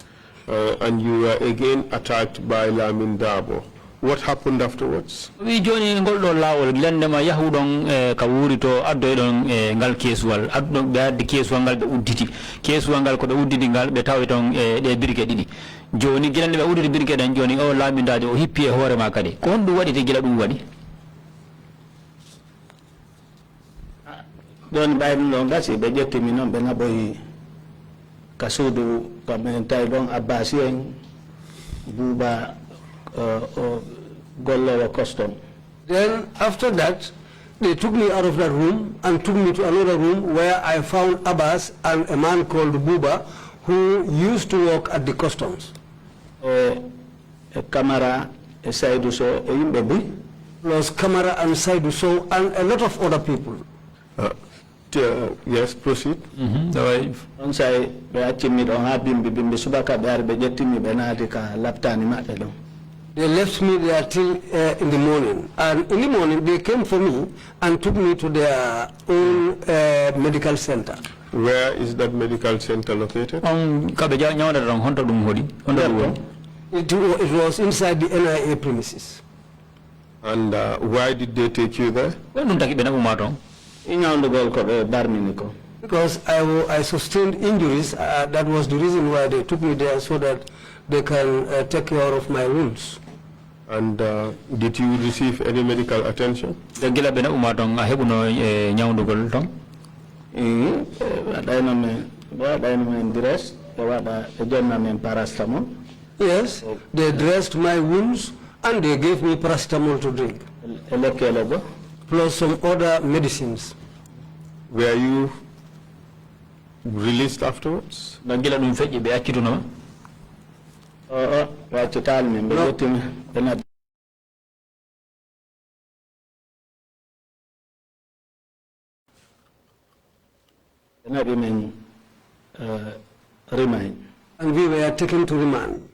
And you were again attacked by Lamin Dabo. What happened afterwards? We joined Goldo Lawol, Glendema Yahudon, Kawurito, Adodon, Gal Keswal, Adon, the Keswangal, the Uditi, Keswangal, the Udingal, the Tawiton, the Brigade. Johnny Glendema Udi Brigade and Johnny, oh, Lamin Dado, Hippie, Horemakade. Don't do what it is, Giladu. Don't buy no longer, say, but yet me no Benaboy Kasudu, Pamentaidon, Abbasian, Buba, Gollower custom. Then after that, they took me out of that room and took me to another room where I found Abbas and a man called Buba who used to work at the customs. Camera, Saidu so, plus Kamara and Saidu so, and a lot of other people. Yes, proceed. Once I me don't have been Subaka, they are begetting me Benadika, Laptani Matadon. They left me there till in the morning. And in the morning, they came for me and took me to their own medical center. Where is that medical center located? It was inside the NIA premises. And why did they take you there? Because I sustained injuries. That was the reason why they took me there, so that they can take care of my wounds. And did you receive any medical attention? Yes, they dressed my wounds and they gave me paracetamol to drink, plus some other medicines. Were you released afterwards? Remind. And we were taken to remand.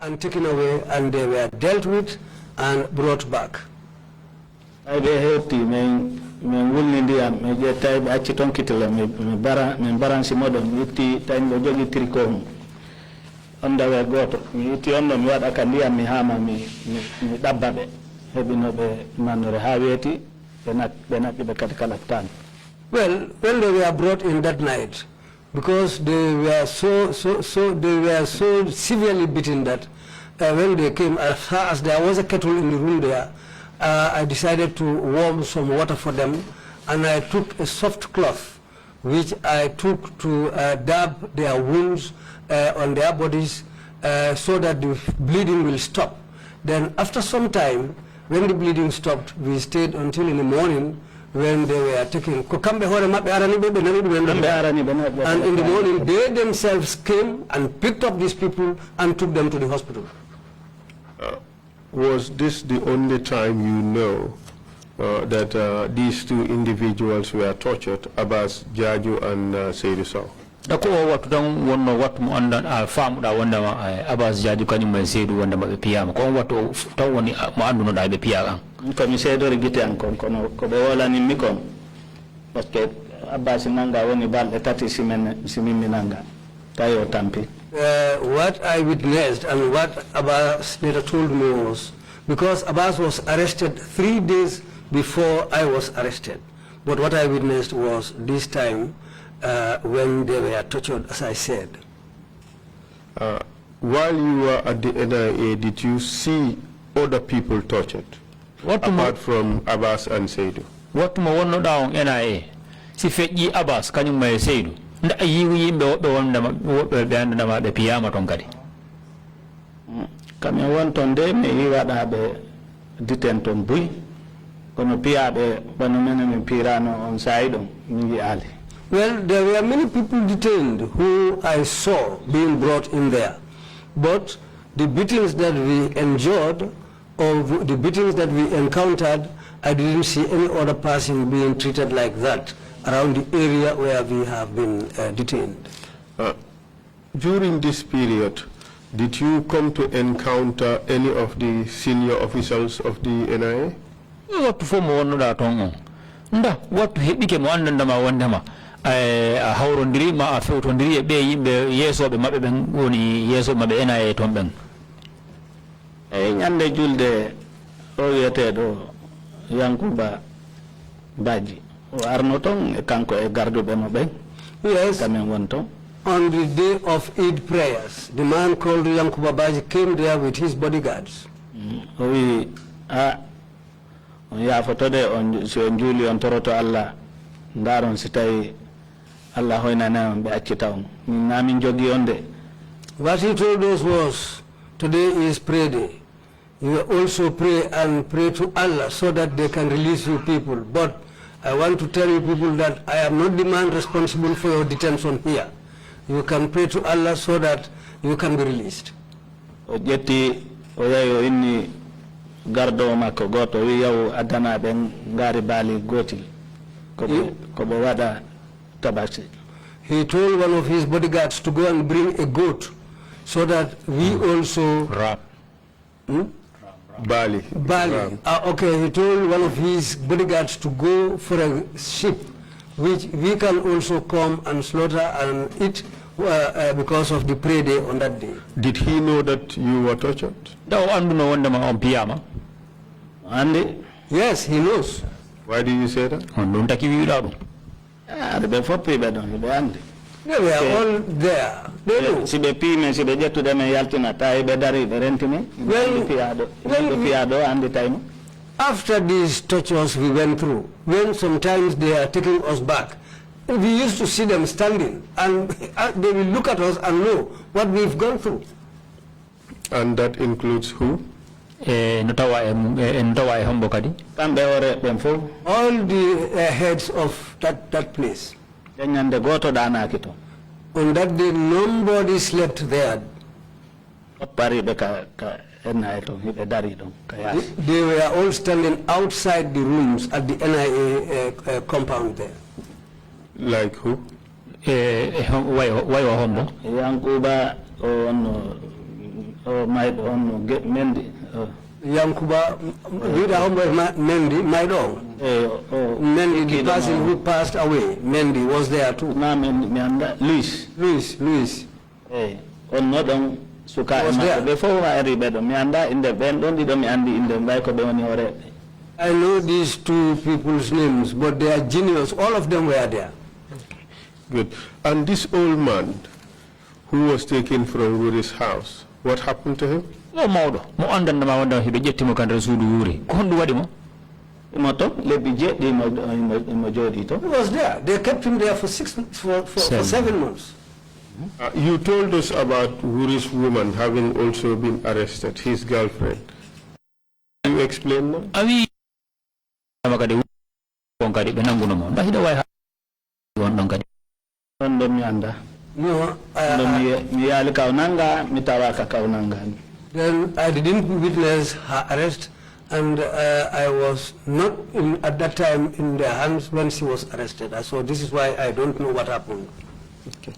and taken away, and they were dealt with and brought back. I be healthy, me wulni ndiyam me je tay be acci ton kitale me baran si modon yitti tan do jogi triko onda we goto mi yitti onno mi wada ka ndiyam mi hama mi dabba be hebino be manore ha weti be nak be kat kala tan. Well, when they were brought in that night, because they were so severely beaten that when they came, as far as there was a kettle in the room there, I decided to warm some water for them, and I took a soft cloth, which I took to dab their wounds on their bodies so that the bleeding will stop. Then after some time, when the bleeding stopped, we stayed until in the morning when they were taken. And in the morning, they themselves came and picked up these people and took them to the hospital. Was this the only time you know that these two individuals were tortured, Abbas Jaju and Seydou Sowe? Dako watu dan wonno watu mo anda famu da wanda Abbas Jaju kanyum mai Seydou wanda mabe piyama ko watu tan woni mo anduno da be piyama ko mi Seydou rigite an kon kono ko be wala ni mikon parce que Abbas nanga woni balde tati simimi nanga tayo tampi. What I witnessed and what Abbas later told me was, because Abbas was arrested 3 days before I was arrested, but what I witnessed was this time when they were tortured, as I said. While you were at the NIA, did you see other people tortured, apart from Abbas and Seydou? What mo wonno down NIA si feji Abbas kanyum mai Seydou nda yiwi yimbe wobbe wonda wobbe be anda ma be piyama ton kadi kam wonton de me yiwada be diten ton buy kono piyabe bano menen pirano on Seydou ngi ali. Well, there were many people detained who I saw being brought in there, but the beatings that we endured or the beatings that we encountered, I didn't see any other person being treated like that around the area where we have been detained. During this period, did you come to encounter any of the senior officials of the NIA? What for mo wonno da ton nda what hebike mo andanda ma wondama a hawrondiri ma a fewtondiri be yimbe yesobe mabbe ben woni yeso mabbe NIA ton ben. Nyande julde o yete do Yankuba Baji arno ton e kanko e gardo be mo be. Yes. Kamen wonto. On the day of Eid prayers, the man called Yankuba Baji came there with his bodyguards. Oui, ya fotode on so njuli on toroto Allah ndaron sitay Allah hoyna na be accitaw na min jogi onde. What he told us was, today is prayer day. You also pray and pray to Allah so that they can release you people. But I want to tell you people that I am not the man responsible for your detention here. You can pray to Allah so that you can be released. Ojeti oyayo inni gardo mako goto wi yaw adana ben ngari bali goti ko be wada tabasi. He told one of his bodyguards to go and bring a goat so that we also Bali. Okay, he told one of his bodyguards to go for a sheep which we can also come and slaughter and eat because of the prayer day on that day. Did he know that you were tortured? Yes, he knows. Why do you say that? They were all there. They knew. After these tortures we went through, when sometimes they are taking us back, we used to see them standing and they will look at us and know what we've gone through. And that includes who? All the heads of that place. On that day, nobody slept there. They were all standing outside the rooms at the NIA compound there. Like who? might on get Mendi. Yankuba, with Mendi, my dog. Mendi, the person who passed away, Mendi was there too. Luis. Hey, on not on Suka was there. Before I read me anda in the band, only the me andi in the bike of the one. I know these two people's names, but they are genius. All of them were there. Good. And this old man who was taken from Rudy's house, what happened to him? No more. Mo andan na mawanda hibejetti mo kan rasudu wuri. Ko hondu wadi mo? Moto lebbi jeddi mo jodi to. He was there. They kept him there for 7 months. You told us about Wuri's woman having also been arrested, his girlfriend. Can you explain that? Awi makade wonkadi benanguno mo. Bahida way won kadi. Ondo mi anda. No, mi yali kaunanga mitawaka kaunanga. Then I didn't witness her arrest, and I was not at that time in their hands when she was arrested. So this is why I don't know what happened. Okay.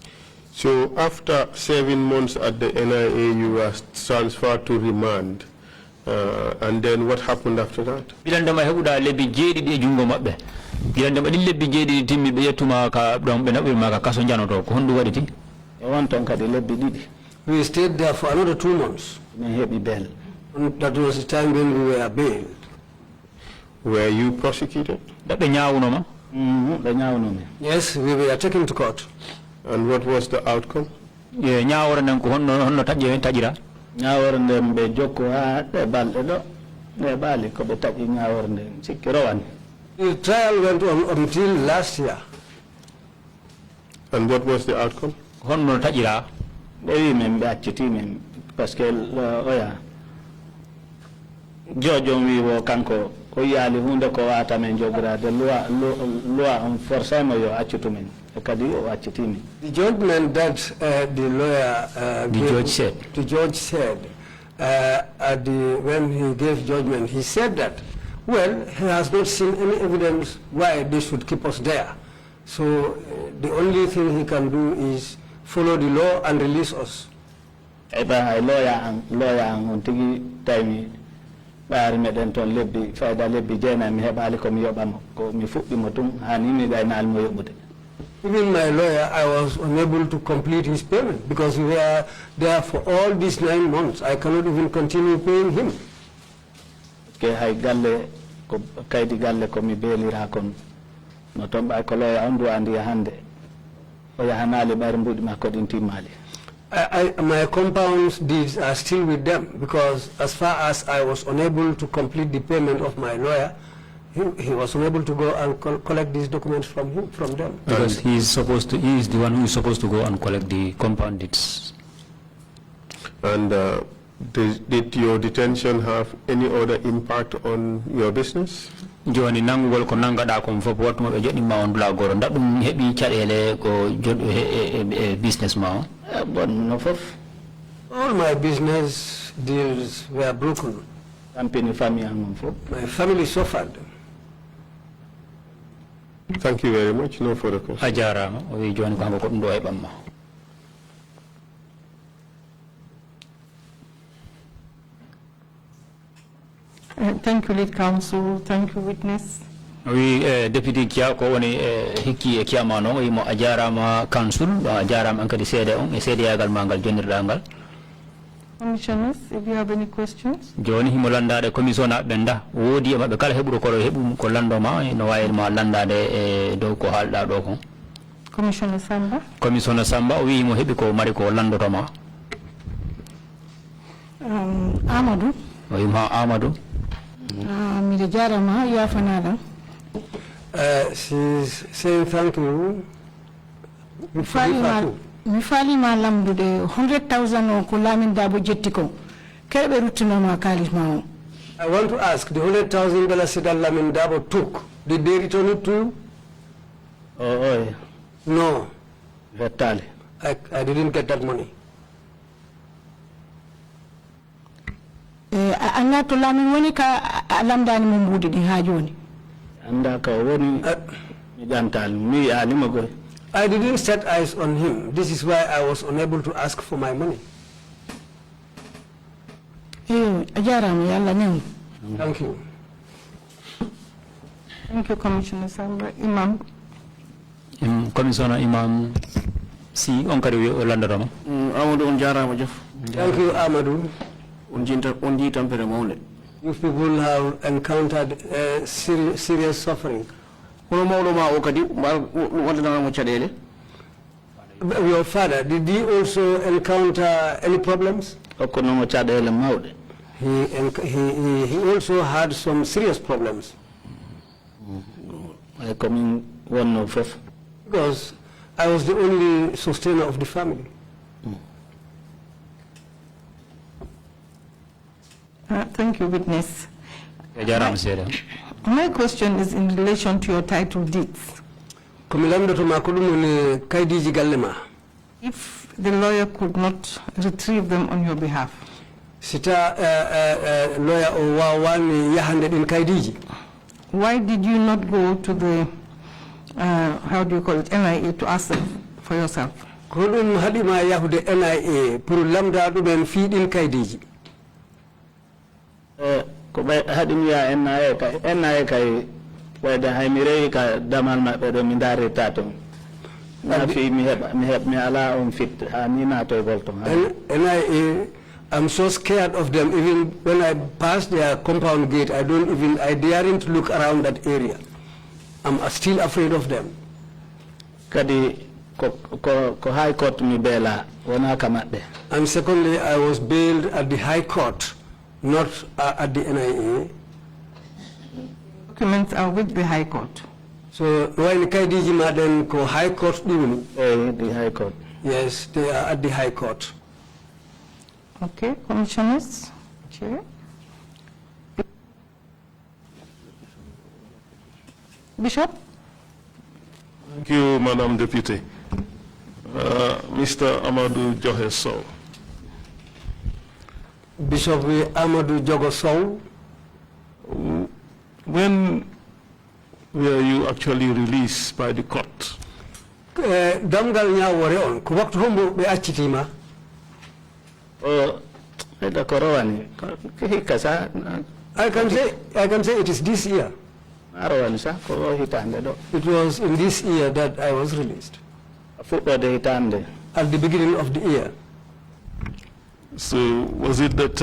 So after 7 months at the NIA, you were transferred to remand, and then what happened after that? Bilandama hebuda lebi jedi de jungo mabbe. Bilandama di lebi jedi timmi be yetuma ka dom be nabe maka kaso janoto ko hondu wadi ti. E won ton kadi lebbi didi. We stayed there for another 2 months. And that was the time when we were bailed. Were you prosecuted? Yes, we were taken to court. And what was the outcome? The trial went on until last year. And what was the outcome? Parce que oya jojo mi wo kanko o yali hunde ko wata men jogra de loi on force mo yo accutumen e kadi o accutimi. The judgment that the lawyer the judge said when he gave judgment, he said that, well, he has not seen any evidence why they should keep us there. So the only thing he can do is follow the law and release us. Eba lawyer ang tigi time bari meden ton lebbi fayda lebbi jena mi hebali ko mi yobam ko mi fubbi motum hani mi daynal mo yobude. Even my lawyer, I was unable to complete his payment because we were there for all these 9 months. I cannot even continue paying him. Ke hay galle ko kaydi galle ko mi belira kon no tomba ko lawyer on do andi hande o yahanali bari mbudi makko din timali. My compound deeds are still with them because as far as I was unable to complete the payment of my lawyer, he was unable to go and collect these documents from them. Because he is the one who is supposed to go and collect the compound deeds. And did your detention have any other impact on your business? Joni nangol ko nangada ko fop watmo be jodi ma on dula goro ndadum hebi cadele ko business ma but no fof all my business deals were broken. My family suffered. Thank you very much. No further questions. Ajarama o wi joni ko hango ko dum do e bamma. Thank you, lead counsel. Thank you, witness. Oui, deputy Kia ko woni hikki e Kiama no imo ajarama council ajarama an kadi seede on e seede yagal mangal jonirdangal. Commissioners, if you have any questions. Joni himo landade commission benda wodi e mabbe kala heburo ko hebu ko landoma no wayi ma landade e dow ko halda do ko. Commissioner Samba. Commissioner Samba o wi mo hebi ko mari ko landotoma. Amadou. O wi ma Amadou. Mi jarama yafanala. She's saying thank you. Mi fali ma lamdude 100,000 o ko lamin dabo jetti ko kerbe ruttinoma kalis ma. I want to ask, the $100,000 that Lamin Dabo took, did they return it to you? Oh, no. Vetali. I didn't get that money. Anda to Lamin woni ka alamdani mumbudi di hajoni. Anda ka woni jantal mi alimago. I didn't set eyes on him. This is why I was unable to ask for my money. Thank you. Thank you, Commissioner Samba. Imam. Commissioner Imam si on kadi landarama. Amadou on jarama jof. Thank you, Amadou. On ji tampere mawle. You people have encountered serious suffering. Hono mawlo ma o kadi wadana mo cadele. Your father, did he also encounter any problems? He also had some serious problems. Because I was the only sustainer of the family. Thank you, witness. My question is in relation to your title deeds. If the lawyer could not retrieve them on your behalf, why did you not go to the, how do you call it, NIA to ask them for yourself? whether Haimire ka damal ma bedo mi dare tato na fi mi ala on fit ni na to volto and I'm so scared of them. Even when I pass their compound gate, I daren't look around that area. I'm still afraid of them. Kadi ko high court mi bela wana kamadde. And secondly, I was bailed at the high court, not at the NIA. Documents are with the High Court. So when Kaidiji Maden ko High Court the High Court. Yes, they are at the High Court. Okay, commissioners. Chair. Bishop. Thank you, Madam Deputy. Mr. Amadou Jogoh Sowe. Bishop Amadou Jogoh Sowe. When were you actually released by the court? Damgal nya wore on ko waktu hombo be accitima. Da korowani kasa I can say it is this year. It was in this year that I was released. At the beginning of the year. So was it that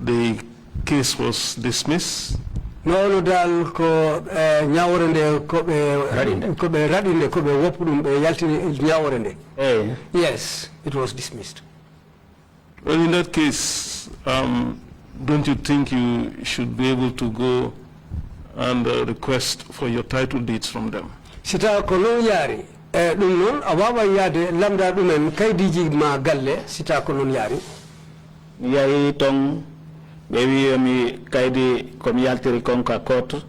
the case was dismissed? No, dal ko nyaworende ko be radinde ko be wopudum be yaltini nyaworende. Yes, it was dismissed. Well, in that case, don't you think you should be able to go and request for your title deeds from them? Sita ko non yari dum non awawa yade lamda dumen kaydiji ma galle sita ko non yari. Yayi tong bewi yomi kaydi komi yaltiri konka koto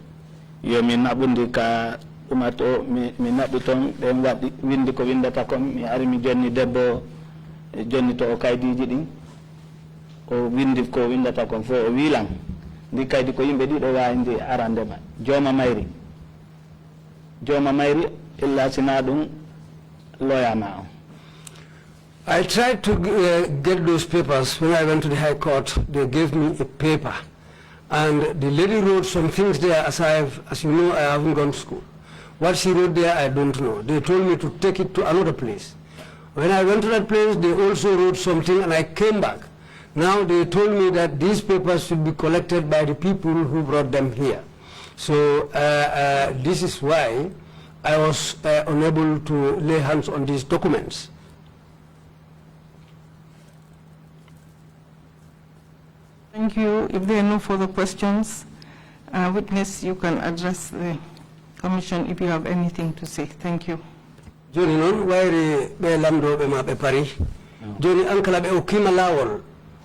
yomi nabundi ka umato mi nabi ton be wadi windi ko windata kon mi ari mi jonni debbo jonni to kaydiji din ko windi ko windata kon fo o wilan ndi kaydi ko yimbe dido waandi arande ma joma mayri illa sinadum loyama. I tried to get those papers. When I went to the High Court, they gave me a paper. And the lady wrote some things there, as you know, I haven't gone to school. What she wrote there, I don't know. They told me to take it to another place. When I went to that place, they also wrote something, and I came back. Now they told me that these papers should be collected by the people who brought them here. So this is why I was unable to lay hands on these documents. Thank you. If there are no further questions, witness, you can address the commission if you have anything to say. Thank you. Joni non wayri be lamdo be ma be pari. Joni ankala be okima lawol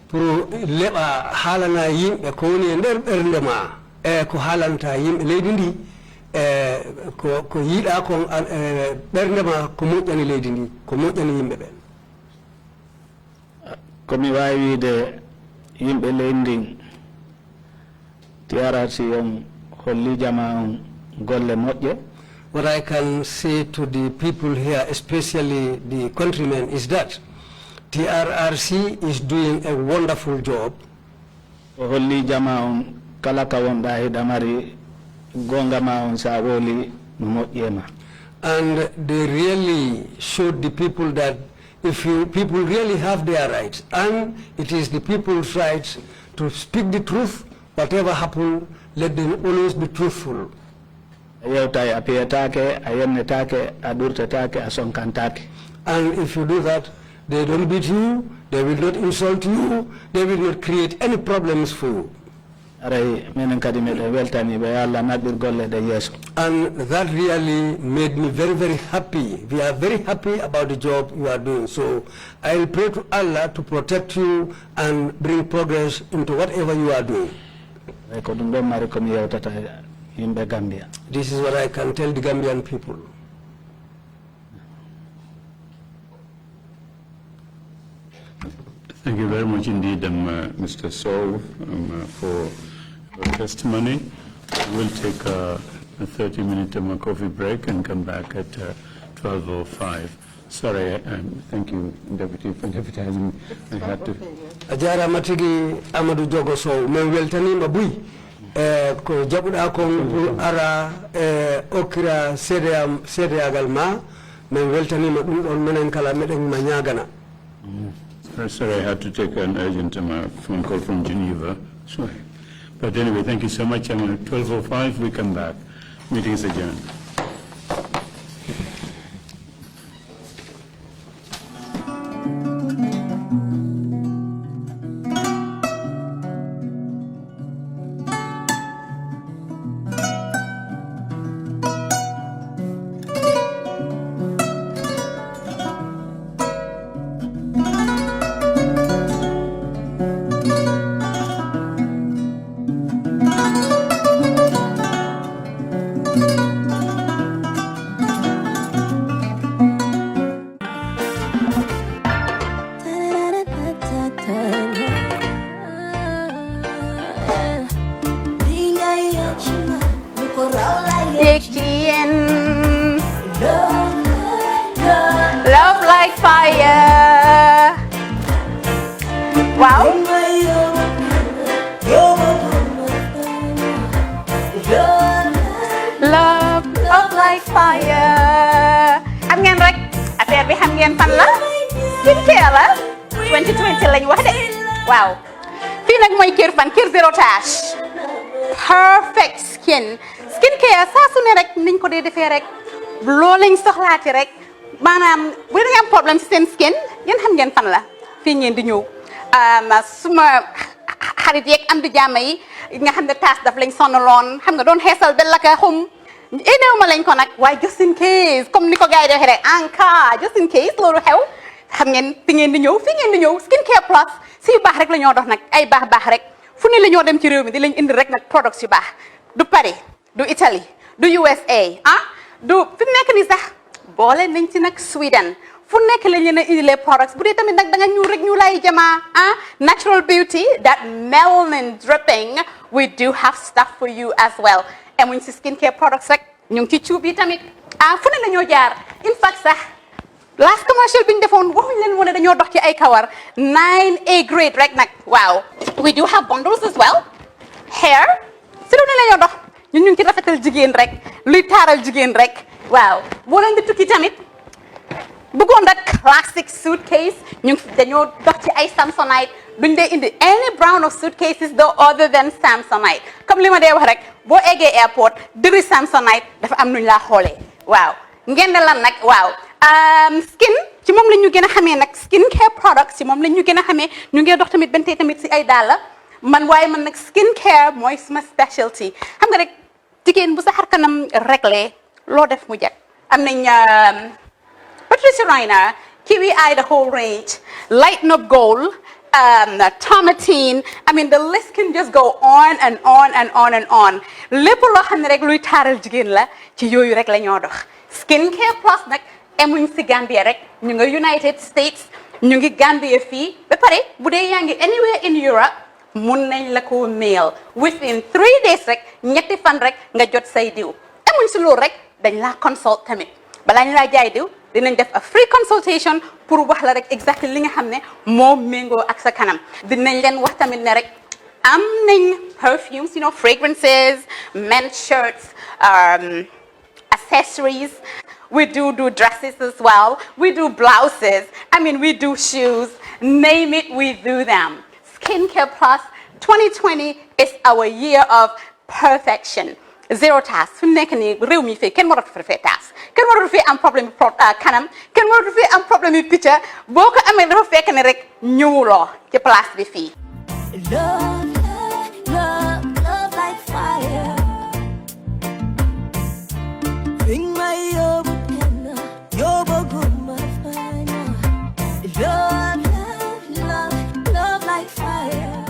pour leba halana yimbe ko woni nder bernde ma ko halanta yimbe leydi ndi ko yida ko bernde ma ko mojjani leydi ndi ko mojjani yimbe ben. Komi wawi de yimbe leydi TRRC on holli jama golle moƴƴe. What I can say to the people here, especially the countrymen, is that TRRC is doing a wonderful job. holli jama on kala ka wonda he damari gonga ma on sa woli no moƴƴema. And they really showed the people that if people really have their rights, and it is the people's rights to speak the truth, whatever happens, let them always be truthful. And if you do that, they don't beat you, they will not insult you, they will not create any problems for you. And that really made me very, very happy. We are very happy about the job you are doing. So I will pray to Allah to protect you and bring progress into whatever you are doing. This is what I can tell the Gambian people. Thank you very much indeed, Mr. Sowe, for your testimony. We'll take a 30-minute coffee break and come back at 12:05. Sorry, thank you, Deputy, for deputizing. I had to. Ajara matigi Amadou jogoh Sowe, men weltani mabui ko jabuda ko ara okira sede agalma men weltani mabum on menen kala meden manyagana. Sorry, I had to take an urgent phone call from Geneva. Sorry. But anyway, thank you so much. I'm at 12:05. We come back. Meeting is adjourned. Love like fire. Wow. Love like fire. Xam ngeen rek affaire bi xam ngeen fan la? Skincare la 2020 lañ wax de. Waaw. Fii nag mooy Kerr fan Kerr zero tache. Perfect skin. Skincare saa su ne rek niñ ko dee defee rek loo lañ soxlaati rek maanaam bu ngeen am problème ci seen skin yéen xam ngeen fan la fii ngeen di ñëw suma xarit yeeg am di jàmm yi nga xam ne taas daf lañ sonaloon xam nga doon xeesal ba la ka xum éneew ma lañ ko nag waaye just in case comme ni ko gars yi defee rek en cas just in case loolu xew xam ngeen fi ngeen di ñëw fii ngeen di ñëw Skincare Plus si yu baax rek la ñoo dox nag ay baax rek fu ne la ñoo dem ci réew mi di lañ indi rek nag products yu baax du Paris du Italie du USA du fi mu nekk nii sax boole nañ ci nag Sweden fu nekk lañ leen a indilee products bu dee tamit nag da nga ñuul rek ñu lay jamaa natural beauty that melanin dripping we do have stuff for you as well emuñ si skincare products rek ñu ngi ci cuub yi tamit fu ne la ñoo jaar in fact sax last commercial bi ñu defoon waxuñ leen woon dañoo dox ci ay kawar 9A grade rek nag waaw we do have bundles as well hair si lu ne la ñoo dox ñun ñu ngi ci rafetal jigéen rek luy taaral jigéen rek waaw boo leen di tukki tamit bëggoon rek classic suitcase ñu dañoo dox ci ay Samsonite duñ dee indi any brand of suitcases though other than Samsonite comme li ma dee wax rek boo eggee airport dëri Samsonite dafa am nuñ laa xoolee waaw ngeen ne lan nag waaw skin ci moom la ñu gën a xamee nag skincare products ci moom la ñu gën a xamee ñu ngi dox tamit bentee tamit si ay dàlla man waaye man nag skincare mooy suma specialty xam nga rek jigéen bu sa xar kanam réglé loo def mu jag am nañ Patricia Reiner Kiwi Eye the whole range Lighten Up Gold Tomatine I mean the list can just go on and on and on and on lépp loo xam ne rek luy taaral jigéen la ci yooyu rek la ñoo dox Skincare Plus nag emuñ si Gambia rek ñu nga United States ñu ngi Gambia fii ba pare bu dee yaa ngi anywhere in Europe mun nañ la ko mail within 3 days rek ñetti fan rek nga jot say diw emuñ si loolu rek dañ laa consult tamit balaa ñu laa jaay diw dinañ def a free consultation pour wax la rek exactly li nga xam ne moo méngoo ak sa kanam dinañ leen wax tamit ne rek perfumes, you know, fragrances, men's shirts, accessories. We do dresses as well. We do blouses. I mean, we do shoes. Name it, we do them. Skincare Plus 2020 is our year of perfection. Zero task. Fu nek ni rew mi fi ken waratu fi task. Ken waratu fi am problème kanam, ken waratu fi am problème picture. Boko amé dafa fekk ne rek ñuulo ci place bi fi. Love, love, love like fire. Bring my yobo guma fire. Love, love, love, love like fire.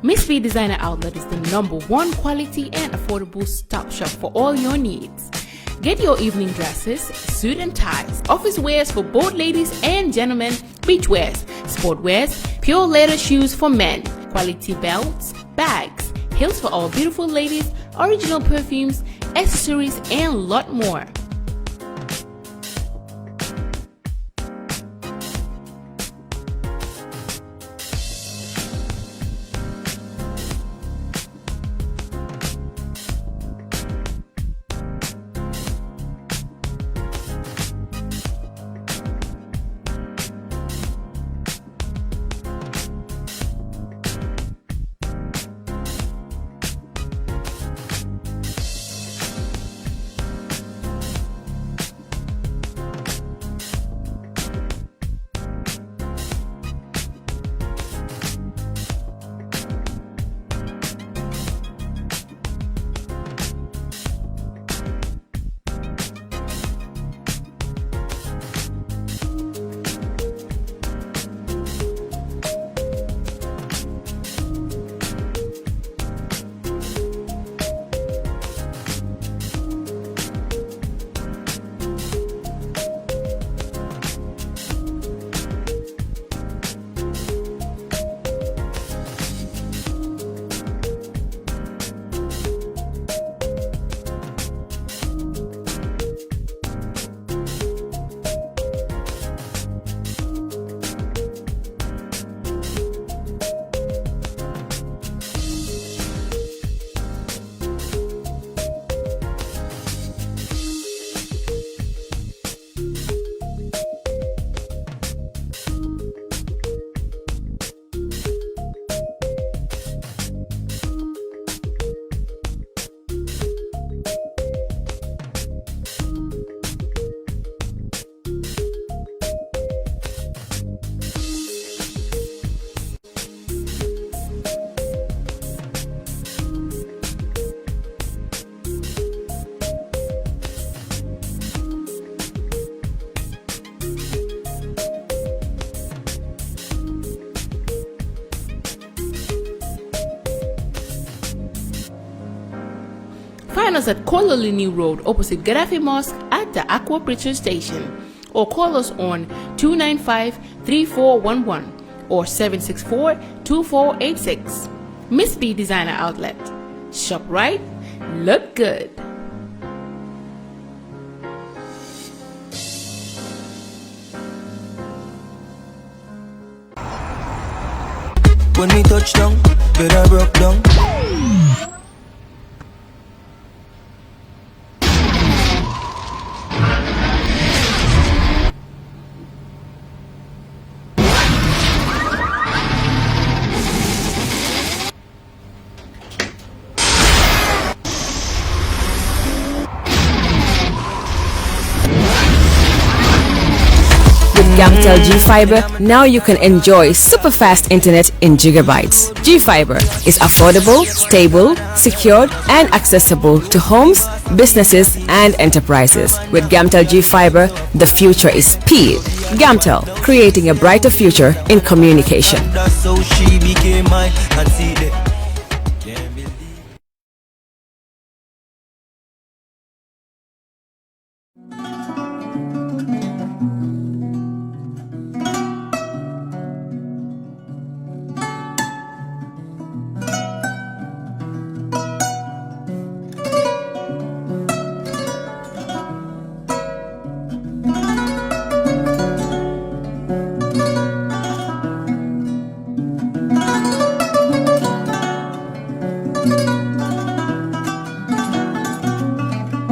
Miss B Designer Outlet is the #1 quality and affordable stop shop for all your needs. Get your evening dresses, suit and ties, office wears for both ladies and gentlemen, beach wears, sport wears, pure leather shoes for men, quality belts, bags, heels for all beautiful ladies, original perfumes, accessories, and a lot more. Find us at Kololini Road opposite Gaddafi Mosque at the Aqua Preacher Station, or call us on 295-3411 or 764-2486. Miss B Designer Outlet. Shop right, look good. When we touch down, better broke down. Gamtel G-Fiber, now you can enjoy super fast internet in gigabytes. G-Fiber is affordable, stable, secured, and accessible to homes, businesses, and enterprises. With Gamtel G-Fiber, the future is speed. Gamtel, creating a brighter future in communication. That's how she became mine and see the